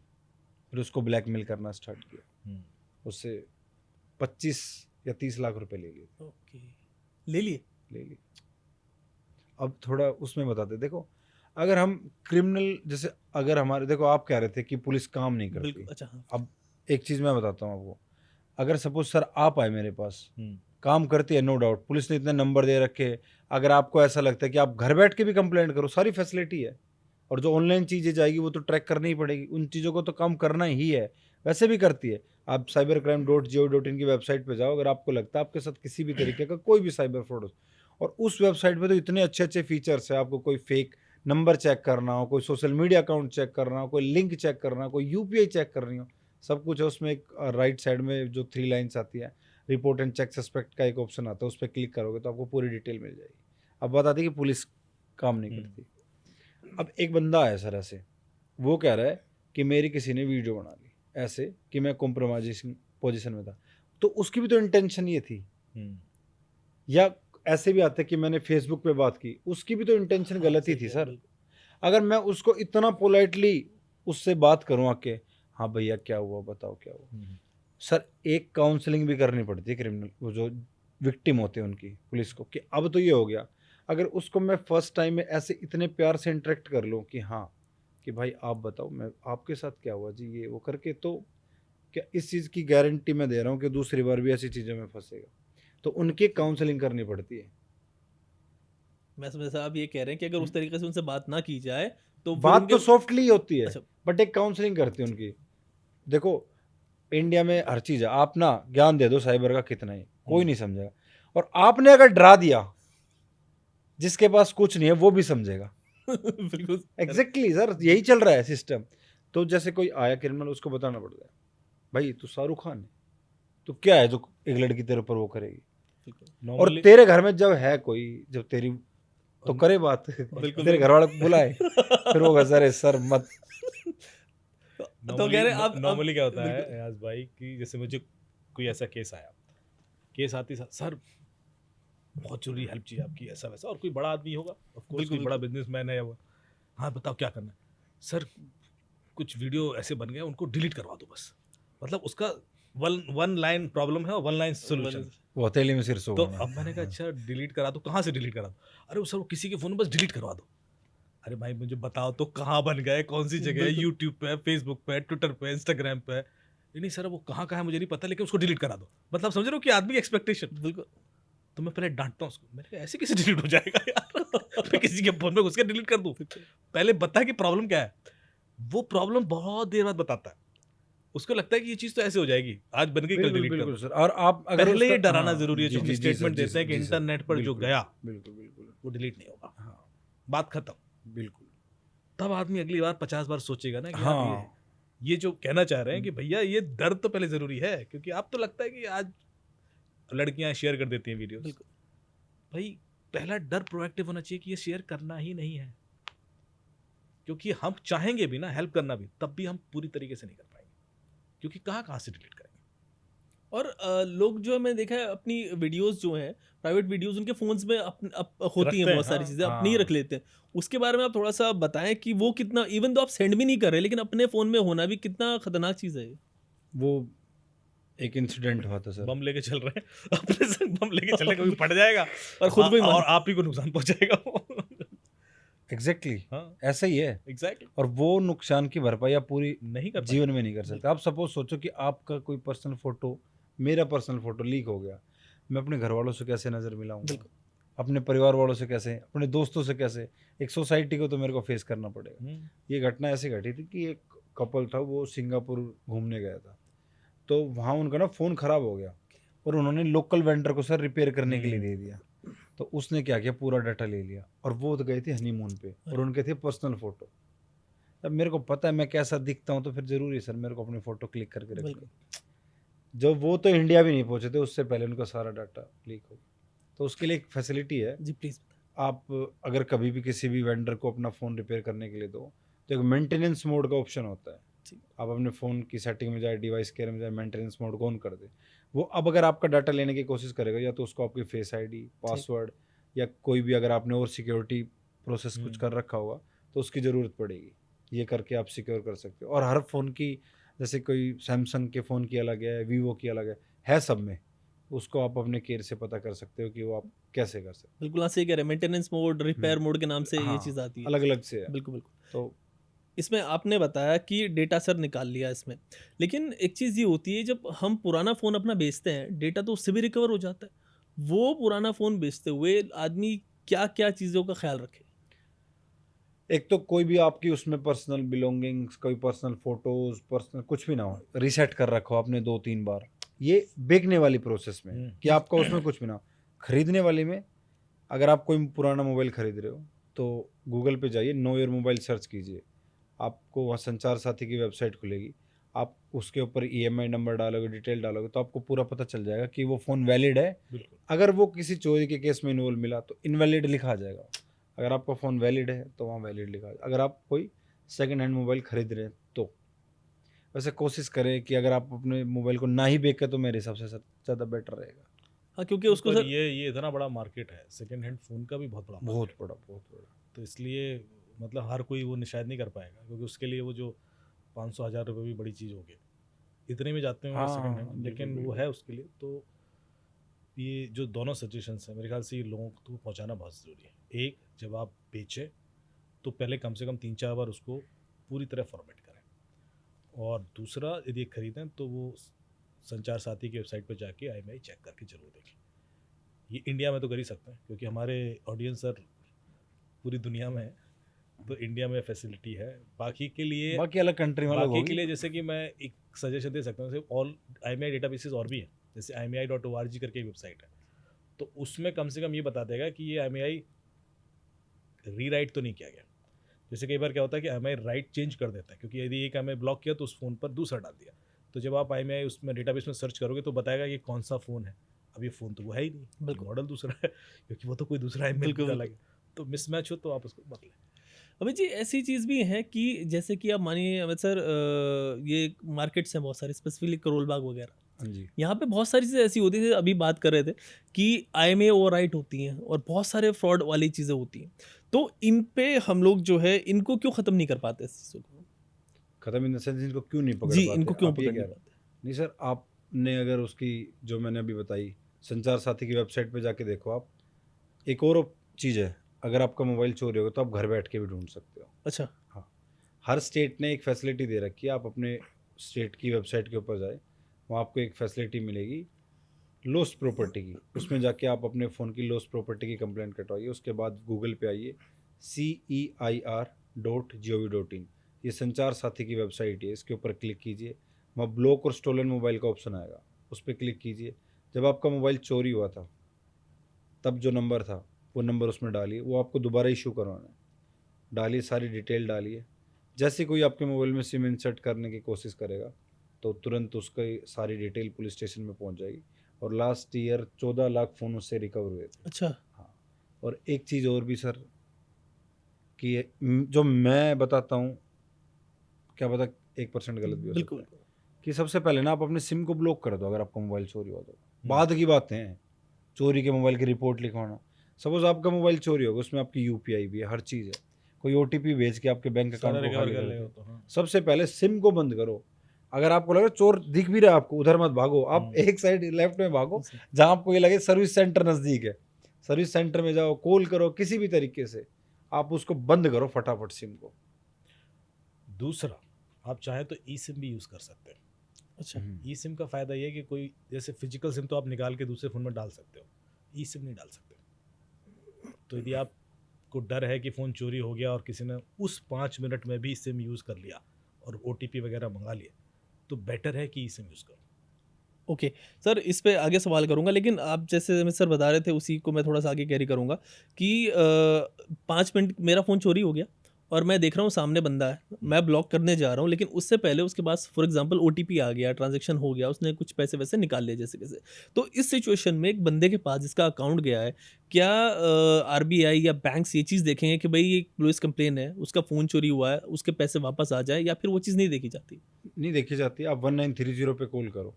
फिर उसको ब्लैकमेल करना स्टार्ट किया। उससे 25 या 30 लाख रुपए ले लिए। ओके, ले लिए। अब थोड़ा उसमें बताते, देखो अगर हम क्रिमिनल जैसे अगर हमारे, देखो आप कह रहे थे कि पुलिस काम नहीं करती। बिल्कुल, अच्छा हाँ। अब एक चीज़ मैं बताता हूँ आपको, अगर सपोज सर आप आए मेरे पास, काम करती है नो डाउट, पुलिस ने इतने नंबर दे रखे, अगर आपको ऐसा लगता है कि आप घर बैठ के भी कंप्लेंट करो, सारी फैसिलिटी है, और जो ऑनलाइन चीज़ें जाएगी वो तो ट्रैक करनी ही पड़ेगी, उन चीज़ों को तो काम करना ही है, वैसे भी करती है। आप cybercrime.gov.in की वेबसाइट पे जाओ, अगर आपको लगता है आपके साथ किसी भी तरीके का कोई भी साइबर फ्रॉड हो, और उस वेबसाइट पे तो इतने अच्छे अच्छे फीचर्स है, आपको कोई फेक नंबर चेक करना हो, कोई सोशल मीडिया अकाउंट चेक करना हो, कोई लिंक चेक करना हो, कोई यूपीआई चेक करनी हो, सब कुछ है उसमें। एक राइट साइड में जो 3 लाइन्स आती है, रिपोर्ट एंड चेक सस्पेक्ट का एक ऑप्शन आता है, उस पर क्लिक करोगे तो आपको पूरी डिटेल मिल जाएगी। अब बात आती है कि पुलिस काम नहीं करती। अब एक बंदा है सर ऐसे, वो कह रहा है कि मेरी किसी ने वीडियो बना ली ऐसे कि मैं कॉम्प्रोमाइजिंग पोजीशन में था, तो उसकी भी तो इंटेंशन ये थी। या ऐसे भी आते कि मैंने फेसबुक पे बात की, उसकी भी तो इंटेंशन गलत ही थी सर। अगर मैं उसको इतना पोलाइटली उससे बात करूँ आके, हाँ भैया क्या हुआ, बताओ क्या हुआ, सर एक काउंसलिंग भी करनी पड़ती है क्रिमिनल, वो जो विक्टिम होते हैं उनकी, पुलिस को, कि अब तो ये हो गया। अगर उसको मैं फर्स्ट टाइम में ऐसे इतने प्यार से इंटरेक्ट कर लूँ कि हाँ कि भाई आप बताओ, मैं आपके साथ क्या हुआ जी, ये वो करके, तो क्या इस चीज़ की गारंटी मैं दे रहा हूँ कि दूसरी बार भी ऐसी चीज़ों में फंसेगा, तो उनकी काउंसलिंग करनी पड़ती है। मैं समझ आप ये कह रहे हैं कि अगर उस तरीके से उनसे बात ना की जाए तो फिर बात उनके तो सॉफ्टली होती है, अच्छा। बट एक काउंसलिंग करती है उनकी। देखो इंडिया में हर चीज़ है, आप ना ज्ञान दे दो साइबर का कितना ही, कोई नहीं समझेगा, और आपने अगर डरा दिया, जिसके पास कुछ नहीं है वो भी समझेगा। बिल्कुल एग्जैक्टली सर, यही चल रहा है सिस्टम। तो जैसे कोई आया क्रिमिनल, उसको बताना पड़ता है, भाई तू शाहरुख खान है, तो क्या है जो एक लड़की तेरे ऊपर वो करेगी, और तेरे घर में जब है कोई, जब तेरी तो करे बात, तेरे घर वाले को बुलाए, फिर वो सर मत। तो कह रहे आप नॉर्मली क्या होता है यास भाई कि जैसे मुझे कोई ऐसा केस आया, केस आती सर बहुत जरूरी हेल्प चाहिए आपकी, ऐसा वैसा, और कोई बड़ा आदमी होगा, ऑफ कोर्स कोई बड़ा बिजनेसमैन है या वो, हाँ बताओ क्या करना है सर, कुछ वीडियो ऐसे बन गए उनको डिलीट करवा दो बस, मतलब उसका वन लाइन प्रॉब्लम है और वन लाइन सोल्यूशन। वो हथेली में सिर सो तो गया। अब मैंने कहा अच्छा डिलीट करा दो, कहाँ से डिलीट करा दो? अरे सर वो किसी के फोन में बस डिलीट करवा दो। अरे भाई मुझे बताओ तो कहाँ बन गए, कौन सी जगह है, यूट्यूब पे, फेसबुक पे, ट्विटर पे, इंस्टाग्राम पे? नहीं सर वो कहाँ कहाँ है मुझे नहीं पता, लेकिन उसको डिलीट करा दो। मतलब समझ रहे हो कि आदमी की एक्सपेक्टेशन। बिल्कुल। तो मैं पहले डांटता हूँ उसको, मैंने कहा ऐसे कैसे डिलीट हो जाएगा यार मैं किसी के फोन में घुस के डिलीट कर दूँ? पहले बता कि प्रॉब्लम क्या है। वो प्रॉब्लम बहुत देर बाद बताता है, उसको लगता है कि ये चीज तो ऐसे हो जाएगी, आज बन गई कल बिल्कुल डिलीट कर बिल्कुल दो। सर। और आप अगर पहले ही उसका- डराना हाँ, जरूरी है, जी, जो हम जी, जी सर, स्टेटमेंट जी देते हैं सर, कि जी सर, इंटरनेट पर जो बिल्कुल, गया बिल्कुल बिल्कुल। वो डिलीट नहीं होगा, हाँ बात खत्म। बिल्कुल। तब आदमी अगली बार 50 बार सोचेगा ना कि यार हाँ ये जो कहना चाह रहे हैं कि भैया ये डर तो पहले जरूरी है, क्योंकि आप तो लगता है कि आज लड़कियां शेयर कर देती हैं वीडियोस, बिल्कुल। भाई पहला डर प्रोएक्टिव होना चाहिए कि ये शेयर करना ही नहीं है, क्योंकि हम चाहेंगे भी ना हेल्प करना भी, तब भी हम पूरी तरीके से नहीं कर पाएंगे, क्योंकि कहाँ कहाँ से डिलीट करेंगे। और लोग जो है मैंने देखा है अपनी वीडियोस जो हैं, प्राइवेट वीडियोस उनके फोन्स में होती रखते हैं हैं, बहुत सारी हाँ, चीज़ें अपनी ही रख लेते हैं। उसके बारे में आप थोड़ा सा बताएं कि वो कितना, इवन तो आप सेंड भी नहीं कर रहे लेकिन अपने फ़ोन में होना भी कितना खतरनाक चीज़ है ये। वो एक इंसिडेंट हुआ था सर। बम लेके चल रहे हैं अपने संग, बम लेके चल रहे हैं, कभी फट जाएगा और खुद को ही और मार- आप ही को नुकसान पहुंचाएगा वो। एग्जैक्टली हाँ ऐसा ही है। एग्जैक्टली, और वो नुकसान की भरपाई आप पूरी नहीं कर जीवन में नहीं कर सकते। आप सपोज सोचो कि आपका कोई पर्सनल फोटो, मेरा पर्सनल फोटो लीक हो गया, मैं अपने घर वालों से कैसे नजर मिलाऊंगा, अपने परिवार वालों से कैसे, अपने दोस्तों से कैसे, एक सोसाइटी को तो मेरे को फेस करना पड़ेगा। ये घटना ऐसे घटी थी कि एक कपल था, वो सिंगापुर घूमने गया था, तो वहाँ उनका ना फ़ोन ख़राब हो गया और उन्होंने लोकल वेंडर को सर रिपेयर करने के लिए दे दिया। तो उसने क्या किया, पूरा डाटा ले लिया और वो तो गए थे हनीमून पे और उनके थे पर्सनल फ़ोटो। अब मेरे को पता है मैं कैसा दिखता हूँ, तो फिर ज़रूरी है सर मेरे को अपनी फ़ोटो क्लिक करके रखनी। बिल्कुल। जब वो तो इंडिया भी नहीं पहुँचे थे, उससे पहले उनका सारा डाटा लीक हो गया। तो उसके लिए एक फैसिलिटी है, जी प्लीज़। आप अगर कभी भी किसी भी वेंडर को अपना फ़ोन रिपेयर करने के लिए दो, तो एक मेंटेनेंस मोड का ऑप्शन होता है। आप अपने फ़ोन की सेटिंग में जाए, डिवाइस केयर में जाए, मेंटेनेंस मोड को ऑन कर दे। वो अब अगर आपका डाटा लेने की कोशिश करेगा, या तो उसको आपकी फेस आईडी, पासवर्ड या कोई भी अगर आपने और सिक्योरिटी प्रोसेस कुछ कर रखा होगा तो उसकी ज़रूरत पड़ेगी। ये करके आप सिक्योर कर सकते हो। और हर फ़ोन की, जैसे कोई सैमसंग के फ़ोन की अलग है, वीवो की अलग है सब में, उसको आप अपने केयर से पता कर सकते हो कि वो आप कैसे कर सकते हो। बिल्कुल हाँ, सही कह रहे हैं। मेंटेनेंस मोड, रिपेयर मोड के नाम से ये चीज़ आती है। अलग अलग से है। बिल्कुल बिल्कुल। तो इसमें आपने बताया कि डेटा सर निकाल लिया इसमें, लेकिन एक चीज़ ये होती है जब हम पुराना फ़ोन अपना बेचते हैं, डेटा तो उससे भी रिकवर हो जाता है। वो पुराना फ़ोन बेचते हुए आदमी क्या क्या चीज़ों का ख्याल रखे? एक तो कोई भी आपकी उसमें पर्सनल बिलोंगिंग्स, कोई पर्सनल फोटोज, पर्सनल कुछ भी ना हो, रीसेट कर रखो आपने 2-3 बार। ये बेचने वाली प्रोसेस में कि आपका उसमें कुछ भी ना हो। खरीदने वाली में अगर आप कोई पुराना मोबाइल खरीद रहे हो तो गूगल पे जाइए, नो योर मोबाइल सर्च कीजिए, आपको वहाँ संचार साथी की वेबसाइट खुलेगी। आप उसके ऊपर EMI नंबर डालोगे, डिटेल डालोगे, तो आपको पूरा पता चल जाएगा कि वो फ़ोन वैलिड है। अगर वो किसी चोरी के केस में इन्वॉल्व मिला तो इनवैलिड लिखा आ जाएगा। अगर आपका फ़ोन वैलिड है तो वहाँ वैलिड लिखा। अगर आप कोई सेकंड हैंड मोबाइल खरीद रहे हैं तो वैसे कोशिश करें कि अगर आप अपने मोबाइल को ना ही बेच तो मेरे हिसाब से ज़्यादा बेटर रहेगा। हाँ, क्योंकि उसको सर ये इतना बड़ा मार्केट है सेकंड हैंड फ़ोन का भी, बहुत बड़ा बहुत बड़ा, बहुत बड़ा। तो इसलिए मतलब हर कोई वो शायद नहीं कर पाएगा, क्योंकि उसके लिए वो जो 500,000 रुपये भी बड़ी चीज़ होगी, इतने में जाते हैं सेकंड हैंड, लेकिन वो है उसके लिए। तो ये जो दोनों सजेशंस हैं मेरे ख्याल से ये लोगों को पहुंचाना बहुत ज़रूरी है। एक, जब आप बेचें तो पहले कम से कम 3-4 बार उसको पूरी तरह फॉर्मेट करें, और दूसरा यदि खरीदें तो वो संचार साथी की वेबसाइट पर जाके IMEI चेक करके जरूर देखें। ये इंडिया में तो कर ही सकते हैं क्योंकि हमारे ऑडियंस सर पूरी दुनिया में है, तो इंडिया में फैसिलिटी है। बाकी के लिए, बाकी अलग कंट्री में अलग बाकी के होगी। लिए जैसे कि मैं एक सजेशन दे सकता हूँ, जैसे ऑल IMEI डेटाबेसेस और भी हैं, जैसे IMEI.org करके एक वेबसाइट है, तो उसमें कम से कम ये बता देगा कि ये IMEI रीराइट तो नहीं किया गया। जैसे कई बार क्या होता है कि IMEI राइट चेंज कर देता है, क्योंकि यदि एक IMEI ब्लॉक किया तो उस फ़ोन पर दूसरा डाल दिया, तो जब आप IMEI उसमें डेटाबेस में सर्च करोगे तो बताएगा ये कौन सा फ़ोन है। अब ये फ़ोन तो वो है ही नहीं, मॉडल दूसरा है, क्योंकि वो तो कोई दूसरा IMEI डाला गया, तो मिसमैच हो तो आप उसको बदलें। अभी जी ऐसी चीज़ भी है कि जैसे कि आप मानिए अमित सर, ये मार्केट्स हैं बहुत सारे, स्पेसिफिकली करोल बाग वगैरह, हाँ जी। यहाँ पे बहुत सारी चीज़ें ऐसी होती थी, अभी बात कर रहे थे कि IMEI ओवरराइट होती हैं और बहुत सारे फ्रॉड वाली चीज़ें होती हैं। तो इन पे हम लोग जो है इनको क्यों ख़त्म नहीं कर पाते इस चीज़ों को? ख़त्म इन द सेंस इनको क्यों नहीं पकड़ जी, पाते, इनको क्यों आप ये पकड़ कह नहीं रहे हैं? पाते? नहीं सर, आपने अगर उसकी जो मैंने अभी बताई संचार साथी की वेबसाइट पे जाके देखो आप, एक और चीज़ है, अगर आपका मोबाइल चोरी होगा तो आप घर बैठ के भी ढूँढ सकते हो। अच्छा, हाँ, हर स्टेट ने एक फैसिलिटी दे रखी है, आप अपने स्टेट की वेबसाइट के ऊपर जाए, वहाँ आपको एक फैसिलिटी मिलेगी लॉस्ट प्रॉपर्टी की। उसमें जाके आप अपने फ़ोन की लॉस्ट प्रॉपर्टी की कंप्लेंट कटवाइए, उसके बाद गूगल पे आइए CEIR.gov.in, ये संचार साथी की वेबसाइट है, इसके ऊपर क्लिक कीजिए, वहाँ ब्लॉक और स्टोलन मोबाइल का ऑप्शन आएगा, उस पर क्लिक कीजिए। जब आपका मोबाइल चोरी हुआ था तब जो नंबर था वो नंबर उसमें डालिए, वो आपको दोबारा इशू करवाना है, डालिए, सारी डिटेल डालिए। जैसे कोई आपके मोबाइल में सिम इंसर्ट करने की कोशिश करेगा तो तुरंत उसकी सारी डिटेल पुलिस स्टेशन में पहुंच जाएगी। और लास्ट ईयर 14 लाख फ़ोन उससे रिकवर हुए थे। अच्छा, हाँ, और एक चीज़ और भी सर कि जो मैं बताता हूँ, क्या पता 1% गलत भी हो सकता बिल्कुल। है, कि सबसे पहले ना आप अपने सिम को ब्लॉक कर दो अगर आपका मोबाइल चोरी हुआ तो। बाद की बातें हैं, चोरी के मोबाइल की रिपोर्ट लिखवाना। सपोज आपका मोबाइल चोरी होगा, उसमें आपकी UPI भी है, हर चीज़ है, कोई OTP भेज के आपके बैंक सारा अकाउंट को रिकवर खाली कर कर लेगा दे। तो हाँ। सबसे पहले सिम को बंद करो। अगर आपको लगे चोर दिख भी रहा है आपको, उधर मत भागो, आप एक साइड लेफ्ट में भागो, जहां आपको ये लगे सर्विस सेंटर नज़दीक है, सर्विस सेंटर में जाओ, कॉल करो, किसी भी तरीके से आप उसको बंद करो फटाफट सिम को। दूसरा, आप चाहे तो ई सिम भी यूज़ कर सकते हैं। अच्छा, ई सिम का फ़ायदा ये है कि कोई जैसे फिजिकल सिम तो आप निकाल के दूसरे फ़ोन में डाल सकते हो, ई सिम नहीं डाल सकते। तो यदि आपको डर है कि फ़ोन चोरी हो गया और किसी ने उस 5 मिनट में भी सिम यूज़ कर लिया और OTP वगैरह मंगा लिए, तो बेटर है कि ई सिम यूज़ करो। ओके। सर इस पे आगे सवाल करूँगा, लेकिन आप जैसे मैं सर बता रहे थे उसी को मैं थोड़ा-सा आगे कैरी करूँगा कि 5 मिनट मेरा फ़ोन चोरी हो गया और मैं देख रहा हूँ सामने बंदा है, मैं ब्लॉक करने जा रहा हूँ, लेकिन उससे पहले उसके पास फॉर एग्ज़ाम्पल OTP आ गया, ट्रांज़ैक्शन हो गया, उसने कुछ पैसे-वैसे निकाल लिए जैसे-कैसे। तो इस सिचुएशन में एक बंदे के पास जिसका अकाउंट गया है, क्या RBI या बैंक्स ये चीज़ देखेंगे कि भई ये पुलिस कंप्लेन है, उसका फ़ोन चोरी हुआ है, उसके पैसे वापस आ जाएँ, या फिर वो चीज़ नहीं देखी जाती? नहीं देखी जाती, आप 1930 पे कॉल करो,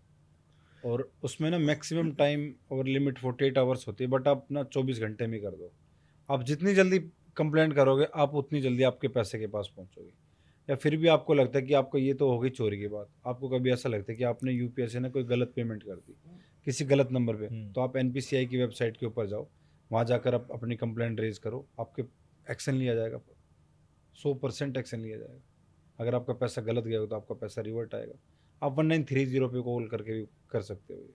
और उसमें ना मैक्सिमम टाइम और लिमिट 48 आवर्स होती है, बट आप ना 24 घंटे में कर दो। आप जितनी जल्दी कंप्लेंट करोगे आप उतनी जल्दी आपके पैसे के पास पहुंचोगे। या फिर भी आपको लगता है कि आपको ये तो हो गई चोरी की बात, आपको कभी ऐसा लगता है कि आपने UPI से ना कोई गलत पेमेंट कर दी किसी गलत नंबर पे, तो आप NPCI की वेबसाइट के ऊपर जाओ, वहाँ जाकर आप अपनी कंप्लेंट रेज करो, आपके एक्शन लिया जाएगा, 100% एक्शन लिया जाएगा। अगर आपका पैसा गलत गया हो तो आपका पैसा रिवर्ट आएगा। आप 1930 पे कॉल करके भी कर सकते हो ये।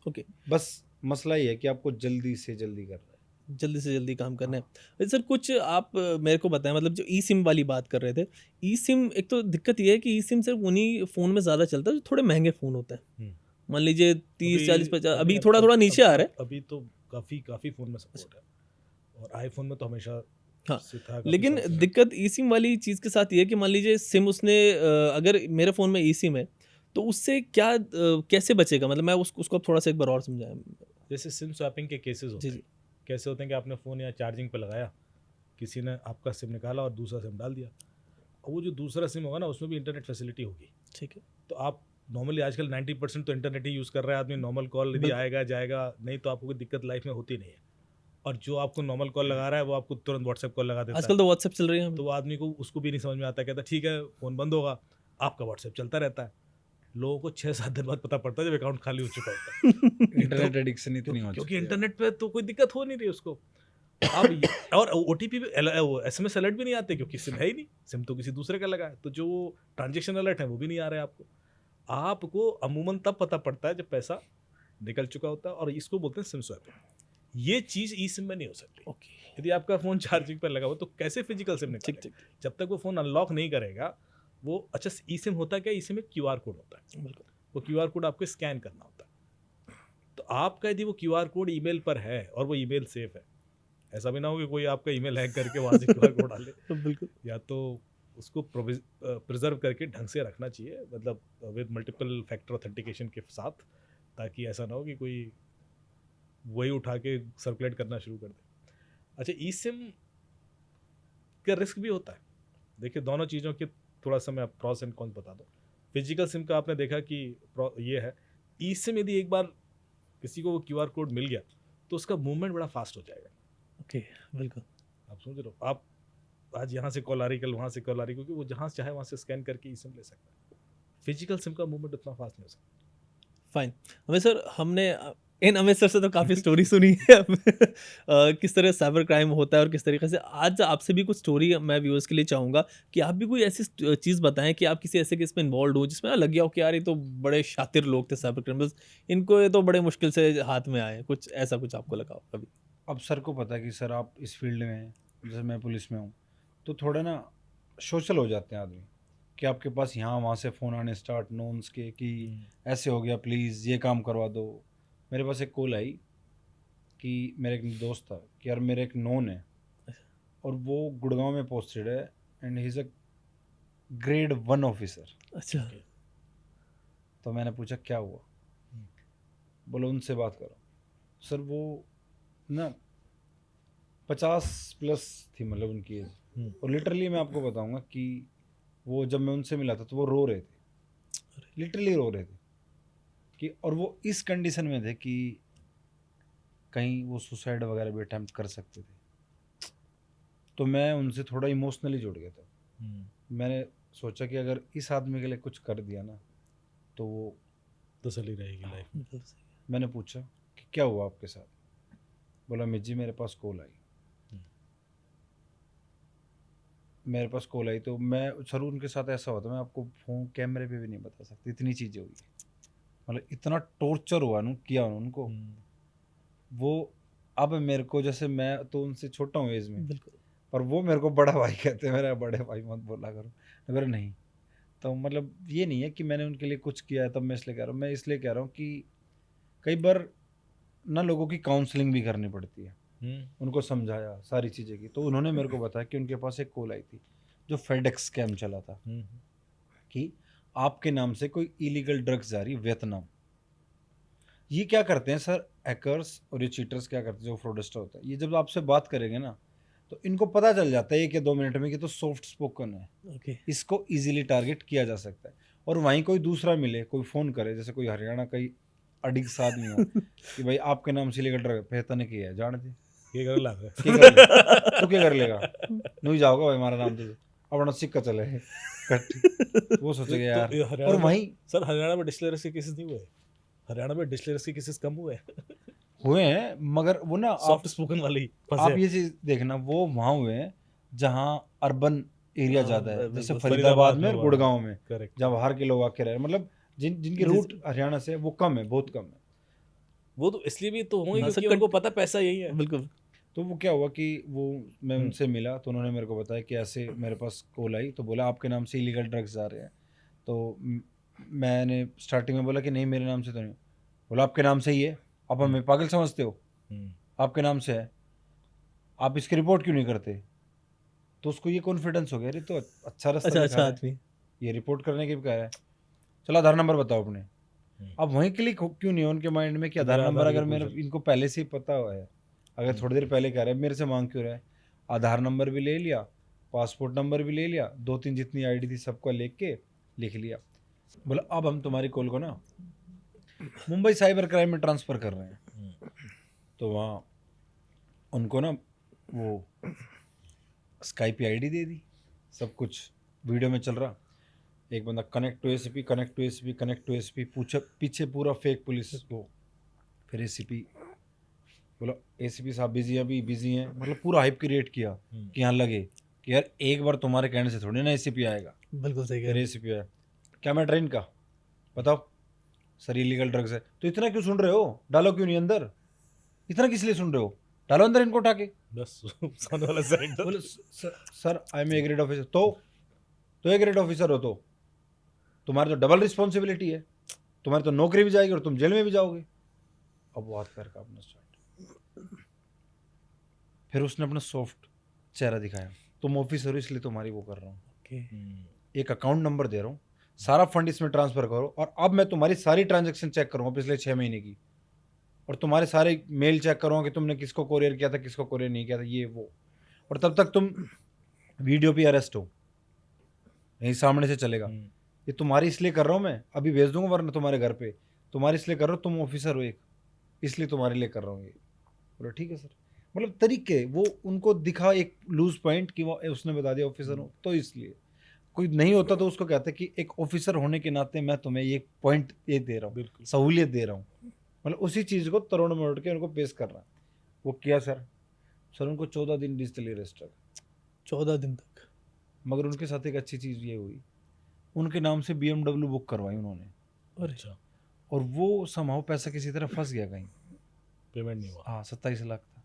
ओके। बस मसला ये है कि आपको जल्दी से जल्दी करना है। जल्दी से जल्दी काम करना है। वैसे सर कुछ आप मेरे को बताएँ, मतलब जो ई सिम वाली बात कर रहे थे, ई सिम एक तो दिक्कत ये है कि ई सिम सिर्फ़ उन्हीं फ़ोन में ज़्यादा चलता है जो थोड़े महँगे फ़ोन होते हैं। मान लीजिए 30, 40, 50, अभी थोड़ा-थोड़ा नीचे आ रहा है। अभी तो काफ़ी फ़ोन में सपोर्ट है, और आईफ़ोन में तो हमेशा हाँ, से था, काफ़ी लेकिन साल से है। दिक्कत ई सिम वाली चीज़ के साथ ये है कि मान लीजिए सिम उसने अगर मेरे फ़ोन में ई सिम है, तो उससे क्या कैसे बचेगा? मतलब मैं उसको आप थोड़ा-सा एक बार और समझाएँ। जैसे सिम स्वैपिंग के केसेस होते जी, हैं। जी। कैसे होते हैं कि आपने फ़ोन या चार्जिंग पे लगाया, किसी ने आपका सिम निकाला और दूसरा सिम डाल दिया। और वो जो दूसरा सिम होगा ना, उसमें भी इंटरनेट फैसिलिटी होगी। ठीक है। तो आप नॉर्मली आजकल 90% तो इंटरनेट ही यूज़ कर रहा है आदमी। नॉर्मल कॉल यदि आएगा जाएगा, नहीं तो आपको कोई दिक्कत लाइफ में होती नहीं है। और जो आपको नॉर्मल कॉल लगा रहा है वो आपको तुरंत व्हाट्सएप कॉल लगा देता है। आजकल तो व्हाट्सएप चल रही है। तो वो आदमी को उसको भी नहीं समझ में आता, कहता ठीक है फ़ोन बंद होगा, आपका व्हाट्सएप चलता रहता है। लोगों को 6-7 दिन बाद पता पड़ता है जब अकाउंट खाली हो चुका होता है। इंटरनेट एडिक्शन इतनी हो क्योंकि चुकी है। इंटरनेट पे तो कोई दिक्कत हो नहीं रही उसको। अब और OTP भी SMS अलर्ट भी नहीं आते क्योंकि सिम है ही नहीं, सिम तो किसी दूसरे का लगा है, तो जो ट्रांजेक्शन अलर्ट है वो भी नहीं आ रहे आपको। आपको अमूमन तब पता पड़ता है जब पैसा निकल चुका होता है, और इसको बोलते हैं सिम स्वैपिंग। ये चीज़ ई सिम में नहीं हो सकती। ओके। यदि आपका फ़ोन चार्जिंग पर लगा हो तो कैसे फिजिकल सिम ठीक, निकालेगा? ठीक। जब तक वो फ़ोन अनलॉक नहीं करेगा वो। अच्छा, ई सिम होता क्या है? ई सिम एक QR कोड होता है, बिल्कुल। वो QR कोड आपको स्कैन करना होता है। तो आपका यदि वो QR कोड ईमेल पर है और वो ईमेल सेफ है, ऐसा भी ना हो कि कोई आपका ईमेल हैक करके वहाँ से QR कोड डाले। बिल्कुल। या तो उसको प्रिजर्व करके ढंग से रखना चाहिए, मतलब विद मल्टीपल फैक्टर ऑथेंटिकेशन के साथ, ताकि ऐसा ना हो कि कोई वही उठा के सर्कुलेट करना शुरू कर दे। अच्छा, ई सिम का रिस्क भी होता है। देखिए, दोनों चीज़ों के थोड़ा सा मैं प्रॉस एंड कॉन्स बता दूँ। फिजिकल सिम का आपने देखा कि ये है ई सिम यदि एक बार किसी को वो QR कोड मिल गया तो उसका मूवमेंट बड़ा फास्ट हो जाएगा। ओके, बिल्कुल। आप समझ रहे हो, आप आज यहाँ से कॉल आ रही, कल वहाँ से कॉल आ रही, क्योंकि वो जहाँ से चाहे वहाँ से स्कैन करके ई सिम ले सकता है। फिजिकल सिम का मूवमेंट उतना फास्ट नहीं हो सकता। फाइन। हमें सर, हमने इन अमित सर से तो काफ़ी स्टोरी सुनी है किस तरह साइबर क्राइम होता है और किस तरीके से। आज आपसे भी कुछ स्टोरी मैं व्यूअर्स के लिए चाहूँगा कि आप भी कोई ऐसी चीज़ बताएं कि आप किसी ऐसे केस में इन्वॉल्व हो जिसमें लग गया हो कि यार ये तो बड़े शातिर लोग थे साइबर क्रिमिनल्स, इनको ये तो बड़े मुश्किल से हाथ में आए, कुछ ऐसा कुछ आपको लगा हो कभी? अब सर को पता है कि सर आप इस फील्ड में हैं, जैसे मैं पुलिस में हूँ, तो थोड़ा ना सोशल हो जाते हैं आदमी कि आपके पास यहाँ वहाँ से फ़ोन आने स्टार्ट नोन्स के कि ऐसे हो गया, प्लीज़ ये काम करवा दो। मेरे पास एक कॉल आई कि मेरा एक दोस्त था कि यार मेरा एक नोन है और वो गुड़गांव में पोस्टेड है and he is a grade 1 officer. अच्छा। तो मैंने पूछा क्या हुआ, बोलो उनसे बात करो। सर वो ना 50+ थी मतलब उनकी एज, और लिटरली मैं आपको बताऊंगा कि वो जब मैं उनसे मिला था तो वो रो रहे थे, लिटरली रो रहे थे कि, और वो इस कंडीशन में थे कि कहीं वो सुसाइड वगैरह भी अटैम्प्ट कर सकते थे। तो मैं उनसे थोड़ा इमोशनली जुड़ गया था। मैंने सोचा कि अगर इस आदमी के लिए कुछ कर दिया ना तो वो तसल्ली रहेगी लाइफ में। मैंने पूछा कि क्या हुआ आपके साथ, बोला मित जी मेरे पास कॉल आई। मेरे पास कॉल आई तो मैं, सर उनके साथ ऐसा होता मैं आपको फोन कैमरे पे भी नहीं बता सकती, इतनी चीज़ें हुई, मतलब इतना टॉर्चर हुआ ना किया उनको। वो अब मेरे को, जैसे मैं तो उनसे छोटा हूँ एज में, बिल्कुल। पर वो मेरे को बड़ा भाई कहते हैं, मेरा बड़े भाई मत बोला करो, अगर नहीं तो मतलब ये नहीं है कि मैंने उनके लिए कुछ किया है तब मैं इसलिए कह रहा हूँ। मैं इसलिए कह रहा हूँ कि कई बार ना लोगों की काउंसलिंग भी करनी पड़ती है। उनको समझाया सारी चीज़ें की, तो उन्होंने मेरे को बताया कि उनके पास एक कॉल आई थी जो फेडेक्स स्कैम चला था कि आपके नाम से कोई इलीगल ड्रग्स जा रही वियतनाम। ये क्या करते हैं सर, हैकर्स और ये चीटर्स क्या करते हैं, जो फ्रॉडस्टर होता है, ये जब आपसे बात करेंगे ना तो इनको पता चल जाता है 1 या 2 मिनट में कि तो सॉफ्ट स्पोकन है, ओके। इसको इजीली टारगेट किया जा सकता है। और वहीं कोई दूसरा मिले, कोई फ़ोन करे, जैसे कोई हरियाणा का अडिग सा आदमी हो कि भाई आपके नाम से इलीगल ड्रग पहचान की है, जान दे ये कर लाग क्या कर ले? तू क्या कर लेगा, नहीं जाओगा भाई हमारा नाम, तुझे अपना सिक्का चले कट। वो सोचेगा यार। तो और हरियाणा वहीं सर हरियाणा में डिस्टिलर्स के केसेस नहीं हुए? हरियाणा में डिस्टिलर्स के केसेस कम हुए? हुए हैं, मगर वो ना सॉफ्ट स्पोकन वाले ही फंसे आप हैं। ये चीज़ देखना, वो वहाँ हुए हैं जहाँ अर्बन एरिया हाँ, ज़्यादा है, बिल्कुल, जैसे फरीदाबाद फरीदाबाद में में और हुआ। गुड़गांव में, करेक्ट। जहाँ बाहर के लोग आके रहे हैं, मतलब जिनके रूट हरियाणा से, वो कम है, बहुत कम है। वो तो इसलिए भी तो होंगे ना क्योंकि सर, उनको पता पैसा यही है। बिल्कुल। तो वो क्या हुआ कि वो मैं उनसे मिला तो उन्होंने मेरे को बताया कि ऐसे मेरे पास कॉल आई, तो बोला आपके नाम से इलीगल ड्रग्स आ रहे हैं। तो मैंने स्टार्टिंग में बोला कि नहीं मेरे नाम से तो नहीं। बोला आपके नाम से ही है, आप हमें पागल समझते हो, आपके नाम से है, आप इसकी रिपोर्ट क्यों नहीं करते? तो उसको ये कॉन्फिडेंस हो गया, अरे तो अच्छा रास्ता अच्छा, दिखा अच्छा रहा है, आदमी। ये रिपोर्ट करने की भी कह रहा है, चलो आधार नंबर बताओ अपने। अब वहीं क्लिक क्यों नहीं है उनके माइंड में कि आधार मेरा नंबर, आधार अगर क्यों मेरे पूछ रहे? इनको पहले से ही पता हुआ है, अगर थोड़ी देर पहले कह रहे हैं मेरे से मांग क्यों रहा है? आधार नंबर भी ले लिया, पासपोर्ट नंबर भी ले लिया, 2-3 जितनी आईडी थी सबको लेके लिख लिया। बोला अब हम तुम्हारी कॉल को ना मुंबई साइबर क्राइम में ट्रांसफ़र कर रहे हैं। तो वहाँ उनको ना वो स्काइप की आईडी दे दी, सब कुछ वीडियो में चल रहा, एक बंदा connect to ACP, connect to ACP, connect to ACP, पूछे पीछे पूरा फेक पुलिस वो। फिर एसीपी बोला एसीपी साहब बिजी हैं, अभी बिजी हैं, मतलब पूरा हाइप क्रिएट किया कि यहाँ लगे कि यार एक बार तुम्हारे कहने से थोड़ी ना एसीपी आएगा। बिल्कुल सही कह फिर रहे एसीपी आया, क्या मैं ट्रेन का बताओ सर इलीगल ड्रग्स है, तो इतना क्यों सुन रहे हो, डालो क्यों नहीं अंदर, इतना किस लिए सुन रहे हो, डालो अंदर इनको उठा के। बस सामने वाला सरेंडर। बोले sir I am A grade officer. तो ए ग्रेड ऑफिसर हो तो तुम्हारी तो डबल रिस्पॉन्सिबिलिटी है, तुम्हारी तो नौकरी भी जाएगी और तुम जेल में भी जाओगे। अब वो हाथ पैर कांपना स्टार्ट। फिर उसने अपना सॉफ्ट चेहरा दिखाया, तुम ऑफिसर हो इसलिए तुम्हारी वो कर रहा हूँ, ओके। एक अकाउंट नंबर दे रहा हूँ, सारा फंड इसमें ट्रांसफर करो, और अब मैं तुम्हारी सारी ट्रांजैक्शन चेक करूँगा पिछले 6 महीने की, और तुम्हारे सारे मेल चेक करूँगा कि तुमने किसको कोरियर किया था, किसको कोरियर नहीं किया था, ये वो। और तब तक तुम वीडियो पे अरेस्ट हो, यही सामने से चलेगा, ये तुम्हारी इसलिए कर रहा हूँ मैं, अभी भेज दूंगा वरना तुम्हारे घर पे, तुम्हारे इसलिए कर रहा हूँ, तुम ऑफिसर हो एक, इसलिए तुम्हारे लिए कर रहा हूँ ये। बोला ठीक है सर। मतलब तरीके वो उनको दिखा एक लूज पॉइंट कि वो उसने बता दिया ऑफिसर हूँ, तो इसलिए कोई नहीं होता तो उसको कहते कि एक ऑफिसर होने के नाते मैं तुम्हें ये पॉइंट ये दे रहा हूँ, बिल्कुल। सहूलियत दे रहा हूँ। मतलब उसी चीज़ को तरोड़ मरोड़ के उनको पेश कर रहा है। वो किया सर उनको 14 दिन डिजिटली अरेस्ट रखा। 14 दिन तक। मगर उनके साथ एक अच्छी चीज़ ये हुई, उनके नाम से BMW बुक करवाई उन्होंने, अरे अच्छा, और वो समाव पैसा किसी तरह फंस गया कहीं। पेमेंट नहीं हुआ। हाँ 27 लाख था।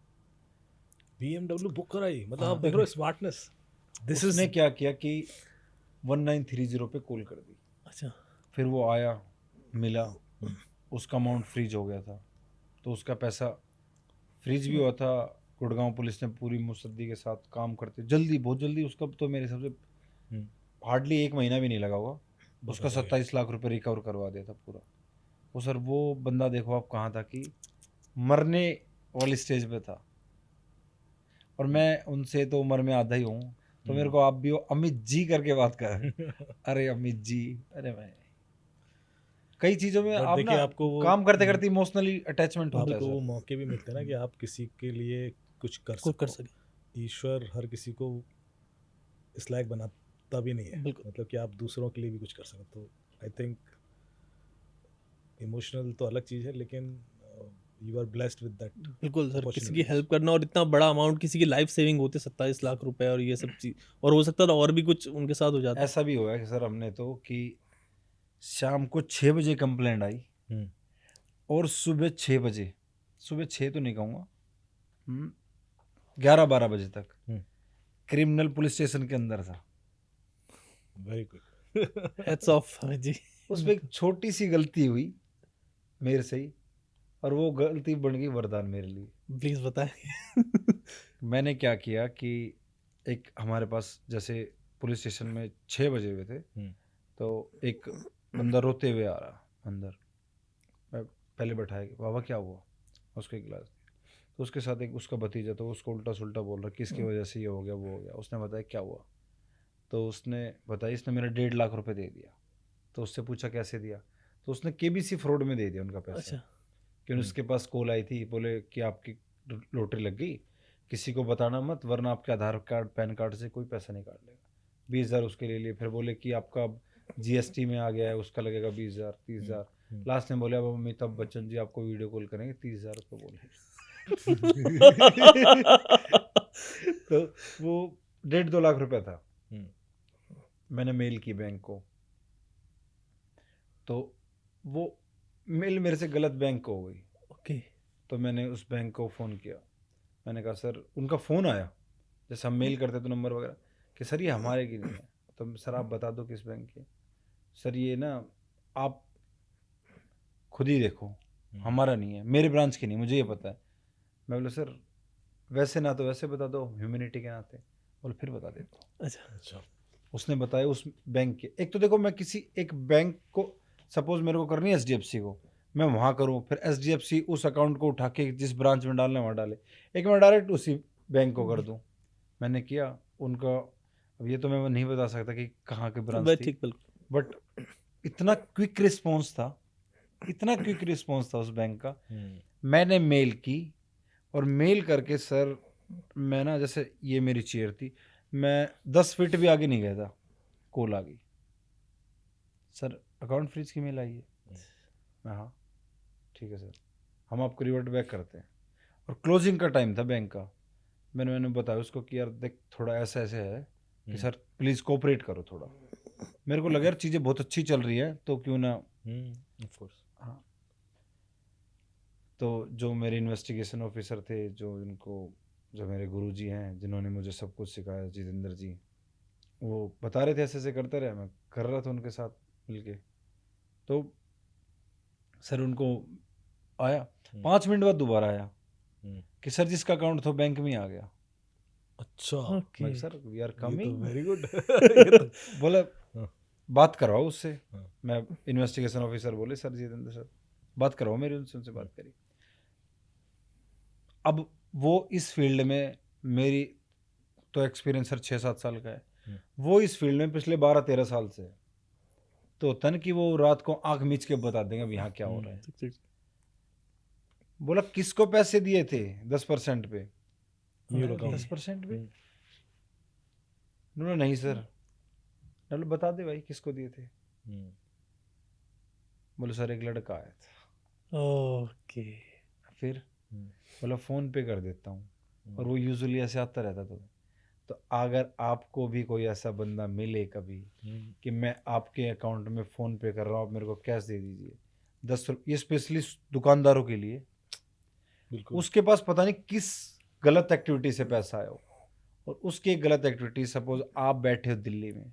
BMW बुक कराई, मतलब हाँ। आप देख रहे हो स्मार्टनेस। दिस उसने इज क्या किया कि 1930 पे कॉल कर दी, अच्छा। फिर वो आया मिला, उसका अमाउंट फ्रीज हो गया था, तो उसका पैसा फ्रीज भी हुआ था। गुड़गांव पुलिस ने पूरी मुस्तैदी के साथ काम करते जल्दी, बहुत जल्दी, उसका तो मेरे हिसाब से हार्डली 1 महीना भी नहीं लगा होगा, उसका 27 लाख रुपए रिकवर करवा दिया था पूरा। वो सर वो बंदा देखो आप कहाँ था कि मरने वाली स्टेज पे था, और मैं उनसे तो उम्र में आधा ही हूँ, तो मेरे को आप भी वो अमित जी करके बात कर रहे हैं। अरे अमित जी, अरे मैं कई चीज़ों में बट आप देखिए ना आपको वो काम करते करते इमोशनली अटैचमेंट होता है आपको वो सर। मौके भी मिलते हैं ना कि आप किसी के लिए कुछ कर कोई कर सको। सके। ईश्वर हर किसी को इस लायक बनाता भी नहीं है, बिल्कुल। मतलब कि आप दूसरों के लिए भी कुछ कर सको। तो आई थिंक इमोशनल तो अलग चीज़ है, लेकिन you are blessed with that. बिल्कुल सर, किसी की Opportunities. हेल्प करना, और इतना बड़ा अमाउंट, किसी की लाइफ सेविंग होते 27 लाख रुपए, और ये सब चीज, और हो सकता था और भी कुछ उनके साथ हो जाता। ऐसा भी हुआ है कि सर हमने तो कि शाम को 6 बजे कंप्लेंट आई, और सुबह 6 बजे, सुबह 6 तो नहीं कहूँगा, 11-12 बजे तक क्रिमिनल पुलिस स्टेशन के अंदर था। Very good. हेड्स ऑफ जी। उसमें एक छोटी सी गलती हुई मेरे से ही, और वो गलती बन गई वरदान मेरे लिए। प्लीज बताएं। मैंने क्या किया कि एक हमारे पास जैसे पुलिस स्टेशन में 6 बजे हुए थे, तो एक बंदा रोते हुए आ रहा अंदर, मैं पहले बैठाया कि बाबा क्या हुआ, उसको एक गिलास दिया, तो उसके साथ एक उसका भतीजा, तो उसको उल्टा सुल्टा बोल रहा किसकी वजह से ये हो गया वो हो गया। उसने बताया क्या हुआ, तो उसने बताया इसने मेरा 1.5 लाख रुपए दे दिया। तो उससे पूछा कैसे दिया, तो उसने KBC फ्रॉड में दे दिया उनका पैसा। अच्छा। क्योंकि उसके पास कॉल आई थी, बोले कि आपकी लॉटरी लग गई, किसी को बताना मत, वरना आपके आधार कार्ड पैन कार्ड से कोई पैसा नहीं काट लेगा। 20,000 उसके ले लिए। फिर बोले कि आपका GST में आ गया है, उसका लगेगा 20,000 30,000। लास्ट में बोले अब अमिताभ बच्चन जी आपको वीडियो कॉल करेंगे, 30,000 रुपये बोले। तो वो 1.5-2 लाख रुपया था। मैंने मेल की बैंक को, तो वो मेल मेरे से गलत बैंक को हो गई। ओके। तो मैंने उस बैंक को फ़ोन किया, मैंने कहा सर, उनका फ़ोन आया जैसे हम मेल करते तो नंबर वगैरह, कि सर ये हमारे की नहीं है। तो सर आप बता दो किस बैंक की। सर ये ना आप खुद ही देखो, हमारा नहीं है, मेरे ब्रांच की नहीं, मुझे ये पता है। मैं बोला सर वैसे ना तो वैसे बता दो, ह्यूमैनिटी के नाते। बोले फिर बता देता हूँ। अच्छा। उसने बताया उस बैंक के, एक तो देखो मैं किसी एक बैंक को, सपोज मेरे को करनी है SDFC को, मैं वहाँ करूँ, फिर SDFC उस अकाउंट को उठा के जिस ब्रांच में डालना है वहाँ डाले, एक मैं डायरेक्ट उसी बैंक को कर दूँ। मैंने किया उनका, अब ये तो मैं नहीं बता सकता कि कहाँ की ब्रांच थी, ठीक, बिल्कुल। बट इतना क्विक रिस्पॉन्स था, इतना क्विक रिस्पॉन्स था उस बैंक का। मैंने मेल की, और मेल करके सर मैं ना, जैसे ये मेरी चेयर थी, मैं 10 फीट भी आगे नहीं गया था, कॉल आ गई, सर अकाउंट फ्रीज की मेल आई है। मैं हाँ ठीक है सर, हम आपको रिवर्ट बैक करते हैं। और क्लोजिंग का टाइम था बैंक का। मैंने बताया उसको कि यार देख थोड़ा ऐसा ऐसे है कि सर प्लीज़ कोऑपरेट करो थोड़ा, मेरे को लगा यार चीज़ें बहुत अच्छी चल रही है तो क्यों ना। Of course. हाँ, तो जो मेरे इन्वेस्टिगेशन ऑफिसर थे, जो मेरे गुरुजी हैं जिन्होंने मुझे सब कुछ सिखाया, जितेंद्र जी, वो बता रहे थे ऐसे ऐसे करते रहे, मैं कर रहा था उनके साथ मिलके। तो सर उनको आया 5 मिनट बाद दोबारा आया कि सर जिसका अकाउंट था बैंक में ही आ गया। अच्छा। मैं sir we are coming, very good. बोला बात करवाओ उससे। मैं इन्वेस्टिगेशन ऑफिसर बोले सर जितेंद्र सर बात करवाओ मेरी उनसे बात करी। अब वो इस फील्ड में, मेरी तो एक्सपीरियंस सर 6-7 साल का है, वो इस फील्ड में पिछले 12-13 साल से है। तो होता है ना कि वो रात को आंख मीच के बता देंगे अब यहाँ क्या हो रहा है। ठीक ठीक बोला किसको पैसे दिए थे 10% पे? म्यूल अकाउंट 10% पे? उन्होंने नहीं सर। चलो बता दे भाई किसको दिए थे। बोले सर एक लड़का आया था। ओके फिर बोला फ़ोन पे कर देता हूँ, और वो यूजुअली ऐसे आता रहता था। तो अगर आपको भी कोई ऐसा बंदा मिले कभी कि मैं आपके अकाउंट में फ़ोन पे कर रहा हूँ, आप मेरे को कैश दे दीजिए 10 रुपये, ये स्पेशली दुकानदारों के लिए। बिल्कुल उसके पास पता नहीं किस गलत एक्टिविटी से पैसा आया हो, और उसकी एक गलत एक्टिविटी, सपोज आप बैठे हो दिल्ली में,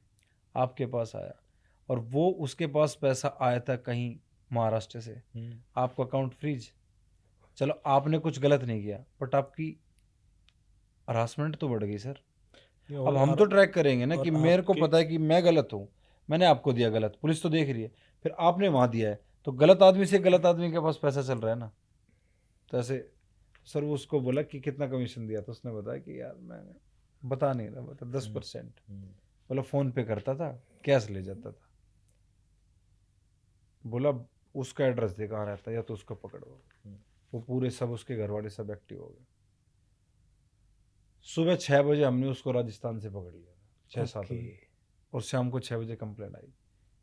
आपके पास आया, और वो उसके पास पैसा आया था कहीं महाराष्ट्र से, आपका अकाउंट फ्रीज। चलो आपने कुछ गलत नहीं किया, बट आपकी हरासमेंट तो बढ़ गई सर। अब हम तो ट्रैक करेंगे ना कि मेरे को पता है कि मैं गलत हूँ, मैंने आपको दिया गलत, पुलिस तो देख रही है, फिर आपने वहाँ दिया है, तो गलत आदमी से गलत आदमी के पास पैसा चल रहा है ना। तो ऐसे सर वो उसको बोला कि कितना कमीशन दिया, तो उसने बताया कि यार मैं बता नहीं रहा, बता 10%। बोला फ़ोन पे करता था, कैश ले जाता था। बोला उसका एड्रेस दे कहाँ रहता है, या तो उसको पकड़ो। वो पूरे सब उसके घर वाले सब एक्टिव हो गए। सुबह 6 बजे हमने उसको राजस्थान से पकड़ लिया था, 6-7 बजे, और शाम को 6 बजे कंप्लेंट आई।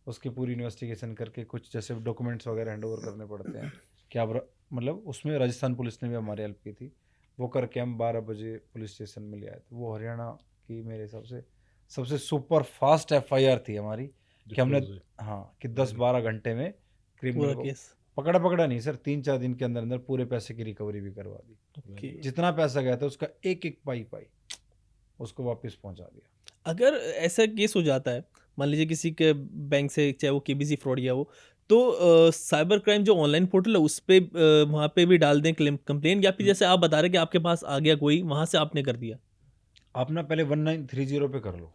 उसकी पूरी इन्वेस्टिगेशन करके कुछ जैसे डॉक्यूमेंट्स वगैरह हैंड ओवर करने पड़ते हैं कि आप मतलब उसमें राजस्थान पुलिस ने भी हमारी हेल्प की थी। वो करके हम 12 बजे पुलिस स्टेशन में ले आए थे। वो हरियाणा की मेरे हिसाब से सबसे सुपर फास्ट FIR थी हमारी, कि हमने कि 10-12 घंटे में क्रिमिनल को पकड़ा नहीं सर, 3-4 दिन के अंदर अंदर पूरे पैसे की रिकवरी भी करवा दी। जितना पैसा गया था उसका एक एक पाई उसको वापस पहुंचा दिया। अगर ऐसा केस हो जाता है, मान लीजिए किसी के बैंक से, चाहे वो KBC फ्रॉड या वो, तो साइबर क्राइम जो ऑनलाइन पोर्टल है उस पे वहाँ पे भी डाल दें कंप्लेन, या फिर जैसे आप बता रहे कि आपके पास आ गया कोई, वहाँ से आपने कर दिया? आप ना पहले 1930 पे कर लो,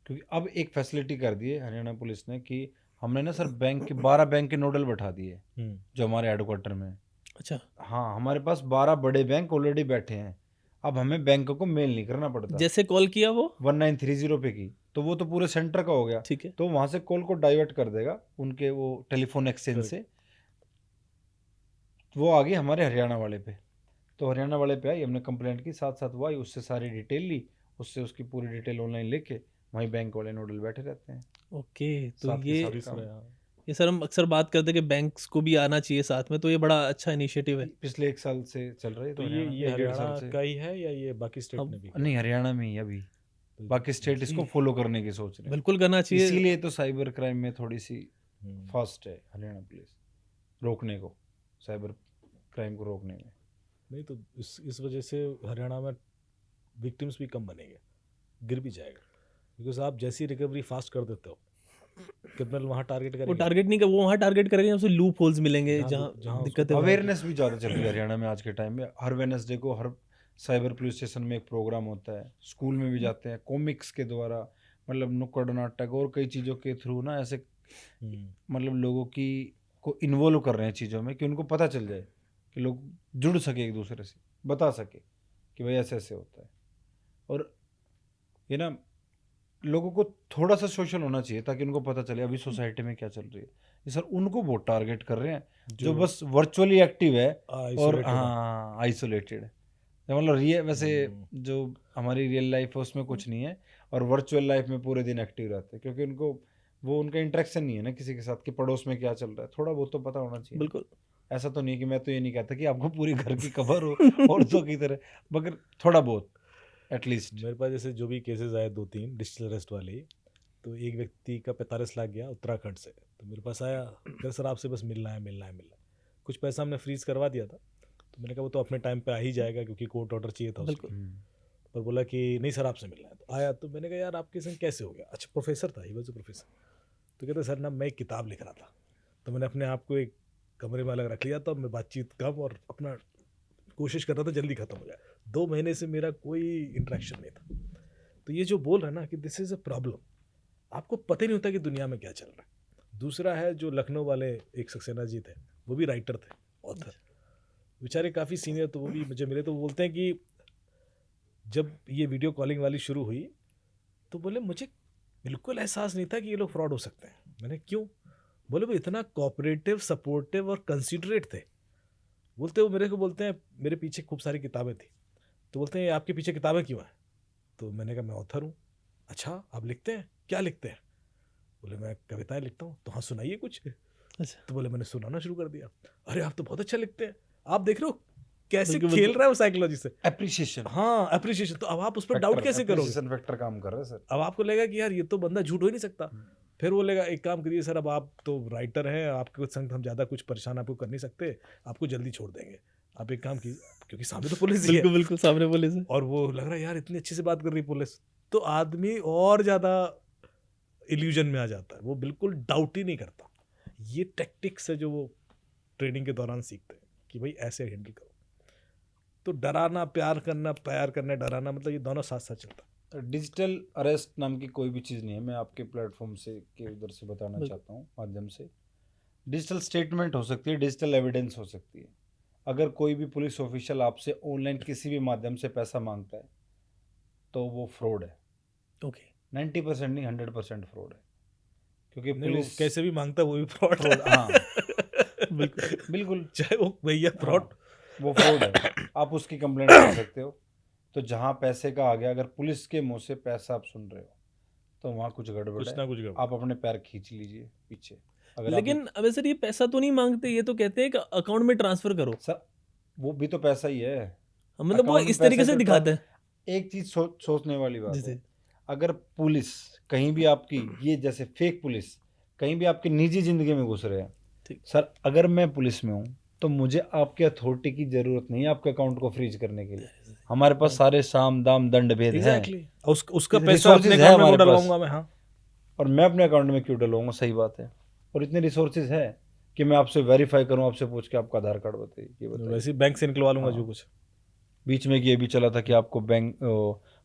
क्योंकि अब एक फैसिलिटी कर दी है हरियाणा पुलिस ने कि हमने ना सर बैंक के 12 बैंक के नोडल बैठा दिए जो हमारे हेडक्वार्टर में। अच्छा। हाँ, हमारे पास 12 बड़े बैंक ऑलरेडी बैठे हैं। अब हमें बैंकों को मेल नहीं करना पड़ता। जैसे कॉल किया वो 1930 पे की, तो वो तो पूरे सेंटर का हो गया। ठीक है। तो वहाँ से कॉल को डाइवर्ट कर देगा उनके वो टेलीफोन एक्सचेंज से, वो आ गई हमारे हरियाणा वाले पे। तो हरियाणा वाले पे आई, हमने कंप्लेंट की, साथ साथ वो आई, उससे सारी डिटेल ली, उससे उसकी पूरी डिटेल ऑनलाइन लेके वहीं बैंक वाले नोडल बैठे रहते हैं। ओके। तो साथ के ये साथ काम। ये सर हम अक्सर बात करते हैं कि बैंक्स को भी आना चाहिए साथ में, तो ये बड़ा अच्छा इनिशिएटिव है। पिछले 1 साल से चल रही है। तो ये हरियाणा का ही है या ये बाकी स्टेट ने भी? नहीं, हरियाणा में ही अभी, बाकी स्टेट इसको फॉलो करने की सोच रहे हैं। बिल्कुल करना चाहिए। इसीलिए तो साइबर क्राइम में थोड़ी सी फास्ट है हरियाणा पुलिस रोकने को, साइबर क्राइम को रोकने में। नहीं तो इस वजह से हरियाणा में विक्टिम्स भी कम बनेंगे, गिर भी जाएगा, बिकॉज आप जैसी रिकवरी फास्ट कर देते हो, क्रिमिनल वहाँ टारगेट करेंगे। वो टारगेट नहीं कर, वो वहाँ टारगेट करेंगे, उसे लूप होल्स मिलेंगे जहाँ दिक्कतें। अवेयरनेस भी ज़्यादा चल रही है हरियाणा में आज के टाइम में। हर वेडनेसडे को हर साइबर पुलिस स्टेशन में एक प्रोग्राम होता है, स्कूल में भी जाते हैं, कॉमिक्स के द्वारा, मतलब नुक्कड़ नाटक और कई चीज़ों के थ्रू ना ऐसे मतलब लोगों की को इन्वॉल्व कर रहे हैं चीज़ों में, कि उनको पता चल जाए, कि लोग जुड़ सके एक दूसरे से, बता सके कि भाई ऐसे ऐसे होता है। और ये ना लोगों को थोड़ा सा सोशल होना चाहिए ताकि उनको पता चले अभी सोसाइटी में क्या चल रही है। ये सर उनको बहुत टारगेट कर रहे हैं जो बस वर्चुअली एक्टिव है और हाँ आइसोलेटेड है। मतलब वैसे जो हमारी रियल लाइफ है उसमें कुछ नहीं है, और वर्चुअल लाइफ में पूरे दिन एक्टिव रहते हैं, क्योंकि उनको वो उनका इंटरेक्शन नहीं है ना किसी के साथ कि पड़ोस में क्या चल रहा है। थोड़ा बहुत तो पता होना चाहिए। बिल्कुल। ऐसा तो नहीं कि मैं तो ये नहीं कहता कि आपको पूरी घर की खबर हो औरतों की तरह, मगर थोड़ा बहुत एटलीस्ट। मेरे पास जैसे जो भी केसेस आए 2-3 डिजिटल अरेस्ट वाले, तो एक व्यक्ति का 45 लाख गया उत्तराखंड से, तो मेरे पास आया, कह सर आपसे बस मिलना है। कुछ पैसा हमने फ्रीज करवा दिया था, तो मैंने कहा वो तो अपने टाइम पे आ ही जाएगा क्योंकि कोर्ट ऑर्डर चाहिए था उसको। पर बोला कि नहीं सर आपसे मिलना है। तो आया, तो मैंने कहा यार आपके संग कैसे हो गया? अच्छा प्रोफेसर था, ही वॉज अ प्रोफेसर। तो कहते सर ना मैं एक किताब लिख रहा था, तो मैंने अपने आप को एक कमरे में अलग रख लिया था, मैं बातचीत कम और अपना कोशिश कर रहा था जल्दी खत्म हो जाए। 2 महीने से मेरा कोई इंटरेक्शन नहीं था। तो ये जो बोल रहा है ना कि दिस इज़ अ प्रॉब्लम, आपको पता ही नहीं होता कि दुनिया में क्या चल रहा है। दूसरा है जो लखनऊ वाले एक सक्सेना जी थे, वो भी राइटर थे, ऑथर, बेचारे काफ़ी सीनियर, तो वो भी मुझे मिले, तो बोलते हैं कि जब ये वीडियो कॉलिंग वाली शुरू हुई तो बोले मुझे बिल्कुल एहसास नहीं था कि ये लोग फ्रॉड हो सकते हैं। मैंने क्यों? बोले वो इतना कोऑपरेटिव, सपोर्टिव और कंसिडरेट थे। बोलते वो मेरे को बोलते हैं, मेरे पीछे खूब सारी किताबें थी, तो बोलते हैं आपके पीछे किताबें क्यों हैं? तो मैंने कहा मैं ऑथर हूँ। अच्छा आप लिखते हैं, क्या लिखते हैं? बोले मैं कविताएं लिखता हूँ। तो हाँ सुनाइए कुछ। अच्छा, तो बोले मैंने सुनाना शुरू कर दिया। अरे आप तो बहुत अच्छा लिखते हैं, आप देख रहे हो कैसे बिल्कुल, खेल बिल्कुल। रहा है वो साइकोलॉजी से। अप्रिशिएशन हाँ अप्रिशिएशन। तो अब आप उस पर डाउट कैसे करोगे? अप्रिशिएशन फैक्टर काम कर रहा है सर। अब आपको लगेगा कि यार ये तो बंदा झूठ हो ही नहीं सकता। फिर वो लेगा एक काम करिए सर, अब आप तो राइटर हैं, आपके संग हम ज़्यादा कुछ परेशान आपको कर नहीं सकते, आपको जल्दी छोड़ देंगे। आप एक काम कीजिए, क्योंकि सामने तो पुलिस ही है बिल्कुल बिल्कुल सामने बोले से। और वो लग रहा है यार इतनी अच्छी से बात कर रही पुलिस, तो आदमी और ज़्यादा इल्यूजन में आ जाता है, वो बिल्कुल डाउट ही नहीं करता। ये टेक्टिक्स है जो वो ट्रेनिंग के दौरान सीखते हैं कि भाई ऐसे हैंडल करो। तो डराना, प्यार करना, डराना, मतलब ये दोनों साथ साथ चलता है। डिजिटल अरेस्ट नाम की कोई भी चीज़ नहीं है। मैं आपके प्लेटफॉर्म से के उधर से बताना बिल्कुल। चाहता हूँ माध्यम से। डिजिटल स्टेटमेंट हो सकती है, डिजिटल एविडेंस हो सकती है। अगर कोई भी पुलिस ऑफिशियल आपसे ऑनलाइन किसी भी माध्यम से पैसा मांगता है तो वो फ्रॉड है। ओके, 90% नहीं, 100% फ्रॉड है। क्योंकि नहीं, वो पुलिस कैसे भी मांगता है वो भी फ्रॉड फ्रॉड, हाँ बिल्कुल बिल्कुल चाहे वो भैया फ्रॉड। हाँ, वो फ्रॉड है। आप उसकी कंप्लेंट कर सकते हो। तो जहाँ पैसे का आ गया, अगर पुलिस के मुंह से पैसा आप सुन रहे हो तो वहाँ कुछ गड़बड़ कुछ है। ना कुछ गड़बड़। आप अपने पैर खींच लीजिए पीछे। अगर आप लेकिन अब सर ये पैसा तो नहीं मांगते, ये तो कहते हैं कि अकाउंट में ट्रांसफर करो। सर वो भी तो पैसा ही है। मतलब वो अकाउंट में इस तरीके पैसे से तो दिखाते हैं। एक चीज सोचने वाली बात जी है। जी। अगर पुलिस कहीं भी आपकी, ये जैसे फेक पुलिस कहीं भी आपकी निजी जिंदगी में घुस रहे हैं, ठीक। सर अगर मैं पुलिस में हूँ तो मुझे आपके अथॉरिटी की जरूरत नहीं है आपके अकाउंट को फ्रीज करने के लिए। हमारे पास सारे साम दाम दंड भेद हैं एग्जैक्टली, उसका इतने पैसा resources अपने है अकाउंट में वो हमारे पास। डलवाऊंगा मैं। हाँ और मैं अपने अकाउंट में क्यों डलवाऊंगा? सही बात है। और इतने रिसोर्सेज है कि मैं आपसे वेरीफाई करूं, आपसे पूछ के आपका आधार कार्ड बताइए, ये बताइए। वैसे बैंक से निकलवा लूंगा हाँ। जो कुछ। बीच में ये भी चला था कि आपको बैंक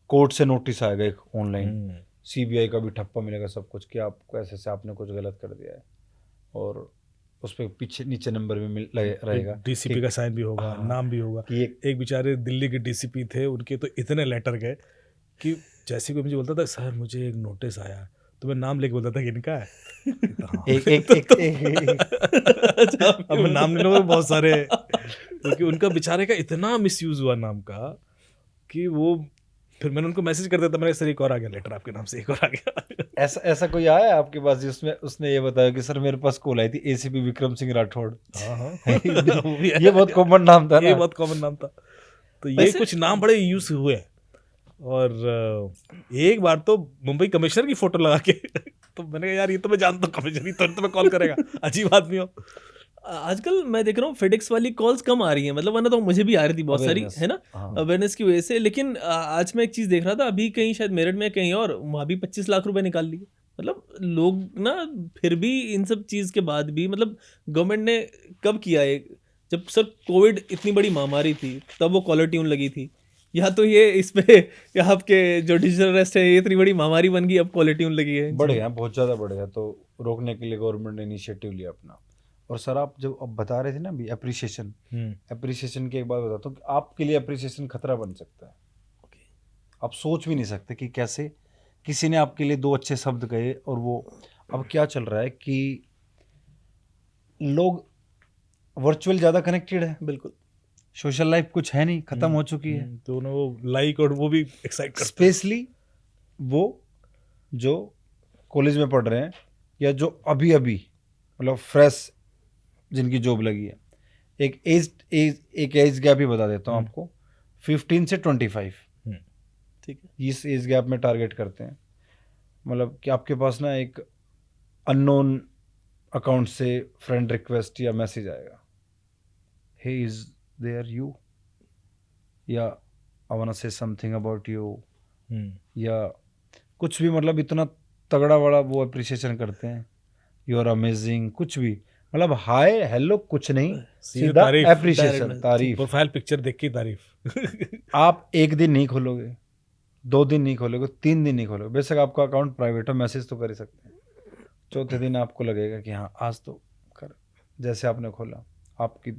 कोर्ट से नोटिस आएगा एक ऑनलाइन, सीबीआई का भी ठप्पा मिलेगा सब कुछ कि आपको ऐसे से आपने कुछ गलत कर दिया है, और उस पर पीछे नीचे नंबर भी रहेगा, डीसीपी का साइन भी होगा, हाँ, नाम भी होगा। कि एक बेचारे दिल्ली के डीसीपी थे, उनके तो इतने लेटर गए कि जैसे कोई मुझे बोलता था सर मुझे एक नोटिस आया, तो मैं नाम लेके बोलता था कि इनका है। हाँ। एक एक एक, एक, अब मैं नाम नहीं लूंगा बहुत सारे, क्योंकि उनका बेचारे का इतना मिसयूज हुआ नाम का कि वो, फिर मैंने उनको मैसेज कर दिया था, मैंने सर एक और आ गया लेटर आपके नाम से, एक और आ गया। ऐसा ऐसा कोई आया है आपके पास जिसमें उसने ये बताया कि सर मेरे पास कॉल आई थी एसीपी विक्रम सिंह राठौड़? हाँ हाँ वो भी ये बहुत कॉमन नाम था ये ना। बहुत कॉमन नाम था। तो ये कुछ नाम बड़े यूज हुए हैं। और एक बार तो मुंबई कमिश्नर की फोटो लगा के तो मैंने कहा यार ये तो मैं जानता हूँ कमिश्नर, तो मैं कॉल करेगा, अजीब आदमी हो। आजकल मैं देख रहा हूँ फेडेक्स वाली कॉल्स कम आ रही हैं, मतलब वरना तो मुझे भी आ रही थी बहुत सारी, Awareness, है ना, हाँ। अवेयरनेस की वजह से। लेकिन आज मैं एक चीज़ देख रहा था, अभी कहीं शायद मेरठ में कहीं और, वहाँ भी 25 लाख रुपए निकाल लिए। मतलब लोग ना, फिर भी इन सब चीज़ के बाद भी, मतलब गवर्नमेंट ने कब किया है? जब सर कोविड इतनी बड़ी महामारी थी तब वो कॉलर ट्यून लगी थी, या तो ये इसमें या आपके जो डिजिटल अरेस्ट है ये इतनी बड़ी महामारी बन गई, अब कॉलर ट्यून लगी है। बड़े हैं, बहुत ज़्यादा बड़े हैं, तो रोकने के लिए गवर्नमेंट ने इनिशिएटिव लिया अपना। और सर आप जब अब बता रहे थे ना अभी अप्रिसिएशन, अप्रिसिएशन की एक बात बताता हूँ कि आपके लिए अप्रिसिएशन खतरा बन सकता है। आप सोच भी नहीं सकते कि कैसे किसी ने आपके लिए दो अच्छे शब्द कहे, और वो अब क्या चल रहा है कि लोग वर्चुअल ज़्यादा कनेक्टेड है, बिल्कुल। सोशल लाइफ कुछ है नहीं, खत्म हो चुकी है। तो उन्हें वो लाइक और वो भी एक्साइट करते हैं। स्पेशली वो जो कॉलेज में पढ़ रहे हैं या जो अभी अभी मतलब फ्रेश जिनकी जॉब लगी है। एक एज गैप ही बता देता हूँ आपको, 15 से 25, ठीक है, इस एज गैप में टारगेट करते हैं। मतलब कि आपके पास ना एक अननोन अकाउंट से फ्रेंड रिक्वेस्ट या मैसेज आएगा, हे इज देयर यू, या I want to say something about you, या कुछ भी, मतलब इतना तगड़ा बड़ा वो अप्रिसिएशन करते हैं, यू आर अमेजिंग, कुछ भी, मतलब हाय हेलो कुछ नहीं, सीधा अप्रिसिएशन, तारीफ। प्रोफाइल पिक्चर देख के तारीफ। आप एक दिन नहीं खोलोगे, 2 दिन नहीं खोलोगे, 3 दिन नहीं खोलोगे, बेशक आपका अकाउंट प्राइवेट हो, मैसेज तो कर ही सकते हैं। चौथे दिन आपको लगेगा कि हाँ आज तो कर, जैसे आपने खोला आपकी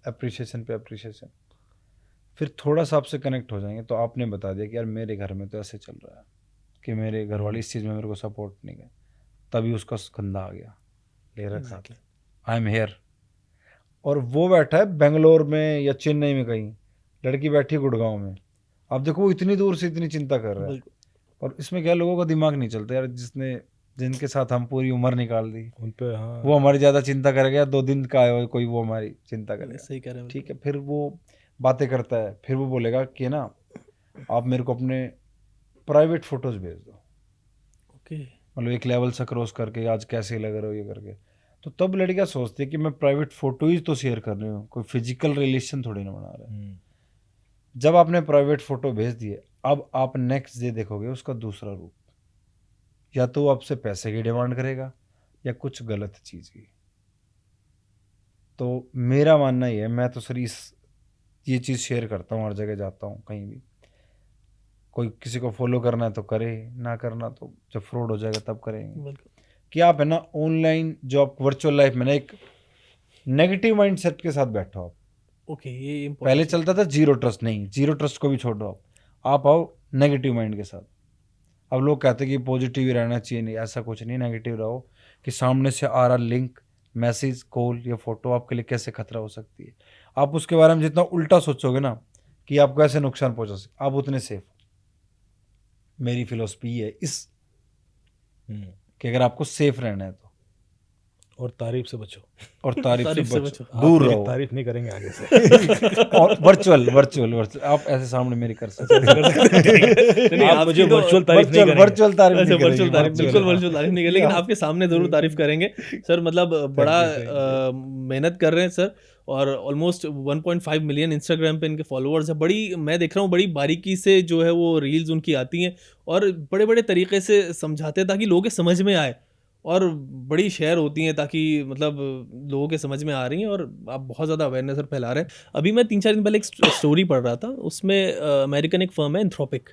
अप्रिसिएशन पे अप्रिसिएशन। फिर थोड़ा सा आपसे कनेक्ट हो जाएंगे तो आपने बता दिया कि यार मेरे घर में तो ऐसे चल रहा है कि मेरे घर वाले इस चीज़ में मेरे को सपोर्ट नहीं गए, तभी उसका कंधा आ गया ले रखा, Exactly. आई एम हेयर, और वो बैठा है बेंगलोर में या चेन्नई में कहीं, लड़की बैठी गुड़गांव में। अब देखो वो इतनी दूर से इतनी चिंता कर रहा है, बिल्कुल। और इसमें क्या लोगों का दिमाग नहीं चलता यार, जिनके साथ हम पूरी उम्र निकाल दी, उन पे हाँ वो हमारी ज़्यादा चिंता करेगा, 2 दिन का आया हो कोई वो हमारी चिंता करेगा, सही कह रहे हैं। ठीक है। फिर वो बातें करता है, फिर वो बोलेगा कि ना आप मेरे को अपने प्राइवेट फोटोज भेज दो, ओके। मतलब एक लेवल से क्रॉस करके आज कैसे लग रहे हो ये करके। तो तब लड़कियां सोचती है कि मैं प्राइवेट फोटो ही तो शेयर कर रही हूँ, कोई फिजिकल रिलेशन थोड़ी ना बना रहा है। जब आपने प्राइवेट फोटो भेज दिए, अब आप नेक्स्ट डे देखोगे उसका दूसरा रूप, या तो वो आपसे पैसे की डिमांड करेगा या कुछ गलत चीज़ की। तो मेरा मानना ये है, मैं तो सर ये चीज़ शेयर करता हूँ हर जगह जाता हूँ, कहीं भी कोई किसी को फॉलो करना है तो करे, ना करना तो जब फ्रॉड हो जाएगा तब करेंगे। बिल्कुल। कि आप है ना ऑनलाइन जो आप वर्चुअल लाइफ में ना एक नेगेटिव माइंडसेट के साथ बैठो आप। ओके, ये important पहले चीज़ चलता था जीरो ट्रस्ट, नहीं, जीरो ट्रस्ट को भी छोड़ो, आप आओ नेगेटिव माइंड के साथ। अब लोग कहते हैं कि पॉजिटिव ही रहना चाहिए, नहीं, ऐसा कुछ नहीं, नेगेटिव रहो कि सामने से आ रहा लिंक, मैसेज, कॉल या फोटो आपके लिए कैसे खतरा हो सकती है। आप उसके बारे में जितना उल्टा सोचोगे ना कि आपको ऐसे नुकसान पहुंचा सकते, आप उतने सेफ। मेरी फिलोसफी है इस कि अगर आपको सेफ रहना है तो, और तारीफ से बचो, और तारीफ तारीफ से से बचो, बचो। दूर आप मेरी रहो। तारीफ नहीं करेंगे आगे से। और वर्चुअल आप ऐसे सामने मेरी कर सकते नहीं, आप आपकी मुझे तो वर्चुअल तारीफ नहीं करेंगे। वर्चुअल तारीफ अच्छा, नहीं वर्चुअल करेंगे, तारीफ, बिल्कुल virtual। वर्चुअल तारीफ नहीं करेंगे, लेकिन आपके सामने जरूर तारीफ करेंगे सर। मतलब बड़ा मेहनत कर रहे हैं सर, और ऑलमोस्ट 1.5 मिलियन इंस्टाग्राम पे इनके फॉलोअर्स है। बड़ी, मैं देख रहा हूँ बड़ी बारीकी से जो है वो रील्स उनकी आती हैं, और बड़े बड़े तरीके से समझाते हैं ताकि लोगों के समझ में आए, और बड़ी शेयर होती हैं ताकि मतलब लोगों के समझ में आ रही हैं, और आप बहुत ज़्यादा अवेयरनेस सर फैला रहे हैं। अभी मैं 3-4 दिन पहले एक स्टोरी पढ़ रहा था, उसमें अमेरिकन एक फर्म है एंथ्रोपिक,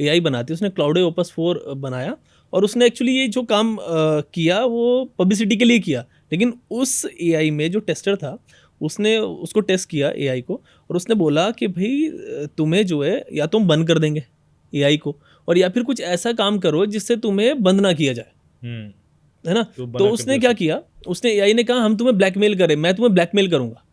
AI बनाती है, उसने क्लाउडे ओपस 4 बनाया, और उसने एक्चुअली ये जो काम किया वो पब्लिसिटी के लिए किया, लेकिन उस AI में जो टेस्टर था उसने उसको टेस्ट किया AI को, और उसने बोला कि भाई तुम्हें जो है या तुम बंद कर देंगे AI को, और या फिर कुछ ऐसा काम करो जिससे तुम्हें बंद ना किया जाए, है ना। तो उसने क्या किया, उसने AI ने कहा हम तुम्हें ब्लैकमेल करें, मैं तुम्हें ब्लैकमेल करूंगा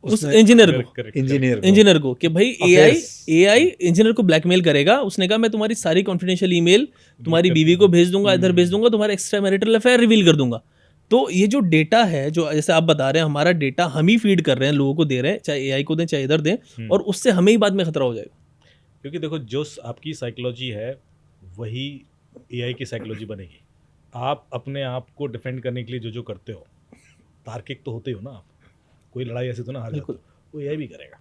उस इंजीनियर को कि भाई AI इंजीनियर को ब्लैकमेल करेगा। उसने कहा मैं तुम्हारी सारी कॉन्फिडेंशियल ईमेल तुम्हारी बीवी को भेज दूंगा, इधर भेज दूंगा, तुम्हारा एक्स्ट्रा मैरिटल अफेयर रिवील कर दूंगा। तो ये जो डेटा है, जो जैसे आप बता रहे हैं, हमारा डेटा हम ही फीड कर रहे हैं, लोगों को दे रहे हैं, चाहे AI को दें चाहे इधर दें, और उससे हमें ही बाद में खतरा हो जाएगा। क्योंकि देखो जो आपकी साइकोलॉजी है वही AI की साइकोलॉजी बनेगी। आप अपने आप को डिफेंड करने के लिए जो जो करते हो, तार्किक तो होते हो ना आप, कोई लड़ाई ऐसे तो ना हार जाते हो, वो AI भी करेगा,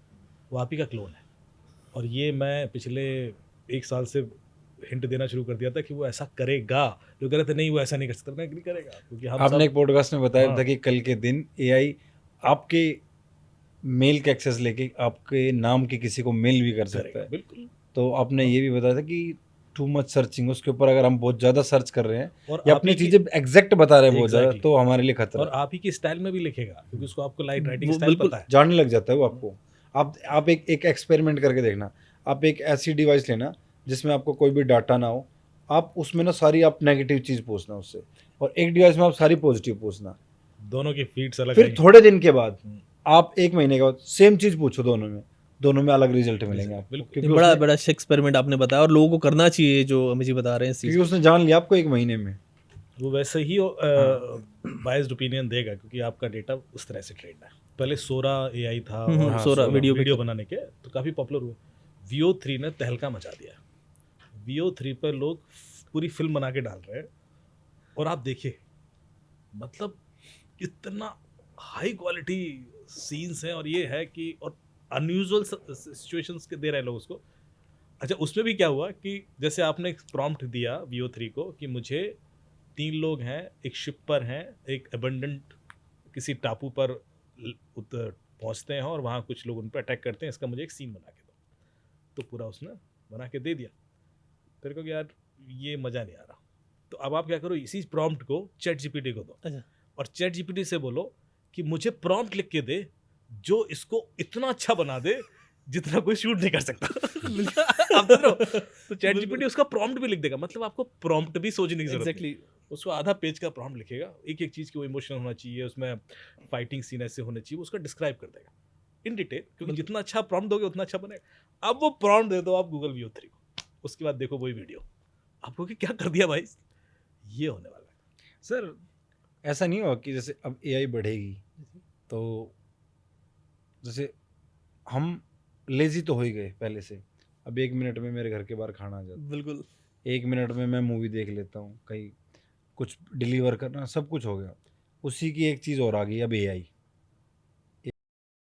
वो आप ही का क्लोन है। और ये मैं पिछले 1 साल से हिंट देना शुरू कर दिया था कि वो ऐसा करेगा। लोग कह रहे थे नहीं वो ऐसा नहीं कर सकता, मैं नहीं करेगा, क्योंकि हम आपने एक पॉडकास्ट में बताया हाँ। था कि कल के दिन AI आपके मेल का एक्सेस लेके आपके नाम के किसी को मेल भी कर सकता है। बिल्कुल। तो आपने ये भी बताया था कि टू मच सर्चिंग, उसके ऊपर अगर हम बहुत ज़्यादा सर्च कर रहे हैं और या अपनी चीज़ें एग्जैक्ट बता रहे हैं बहुत ज़्यादा, Exactly. तो हमारे लिए खतरा और है। आप ही की स्टाइल में भी लिखेगा, क्योंकि उसको आपको राइटिंग वो स्टाइल बिल्कुल पता है। जानने लग जाता है वो आपको। आप एक एक्सपेरिमेंट करके देखना, आप एक ऐसी डिवाइस लेना जिसमें आपको कोई भी डाटा ना हो, आप उसमें ना सारी आप नेगेटिव चीज़ पूछना उससे, और एक डिवाइस में आप सारी पॉजिटिव पूछना। दोनों की फीड्स अलग फिर आएंगी। थोड़े दिन के बाद आप 1 महीने के बाद सेम चीज़ पूछो, दोनों में अलग रिजल्ट मिलेंगे आपको, बिल्कुल। क्योंकि बड़ा उसने- बड़ा एक्सपेरिमेंट आपने बताया, और लोगों को करना चाहिए जो अमित जी बता रहे हैं इस चीज़ क्योंकि उसने जान लिया आपको 1 महीने में। वो वैसे ही बायस्ड ओपिनियन देगा, क्योंकि आपका डेटा उस तरह से ट्रेंड है। पहले सोरा AI था, और सोरा वीडियो वीडियो बनाने के तो काफ़ी पॉपुलर हुए। VO3 ने तहलका मचा दिया। VO3 पर लोग पूरी फिल्म बना के डाल रहे हैं, और आप देखिए मतलब इतना हाई क्वालिटी सीन्स हैं, और ये है कि और अनयूजुअल सिचुएशंस के दे रहे हैं लोग उसको। अच्छा, उसमें भी क्या हुआ कि जैसे आपने एक प्रॉम्प्ट दिया VO3 को कि मुझे 3 लोग हैं, एक शिप पर हैं, एक अबंडेंट किसी टापू पर पहुंचते हैं, और वहाँ कुछ लोग उन पर अटैक करते हैं, इसका मुझे एक सीन बना के दो। तो पूरा उसने बना के दे दिया। फिर को यार ये मज़ा नहीं आ रहा, तो अब आप क्या करो, इसी प्रॉम्प्ट को ChatGPT को दो। अच्छा। और ChatGPT से बोलो कि मुझे प्रॉम्प्ट लिख के दे जो इसको इतना अच्छा बना दे जितना कोई शूट नहीं कर सकता। आप देख रहे हो? तो ChatGPT उसका प्रॉम्प्ट भी लिख देगा। मतलब आपको प्रॉम्प्ट भी सोचने की जरूरत एग्जैक्टली। उसको आधा पेज का प्रॉम्प्ट लिखेगा, एक एक चीज़ की वो इमोशन होना चाहिए, उसमें फाइटिंग सीन ऐसे होने चाहिए, वो उसका डिस्क्राइब कर देगा इन डिटेल, क्योंकि जितना अच्छा प्रॉम्प्ट दोगे उतना अच्छा बनेगा। अब वो प्रॉम्प्ट दे दो आप गूगल VO3 को, उसके बाद देखो वही वीडियो, आपको कि क्या कर दिया भाई, ये होने वाला है। सर ऐसा नहीं होगा कि जैसे अब AI बढ़ेगी तो जैसे हम लेजी तो हो ही गए पहले से, अब 1 मिनट में मेरे घर के बाहर खाना आ जाता बिल्कुल। है, 1 मिनट में मैं मूवी देख लेता हूँ, कहीं कुछ डिलीवर करना, सब कुछ हो गया। उसी की एक चीज़ और आ गई अब AI।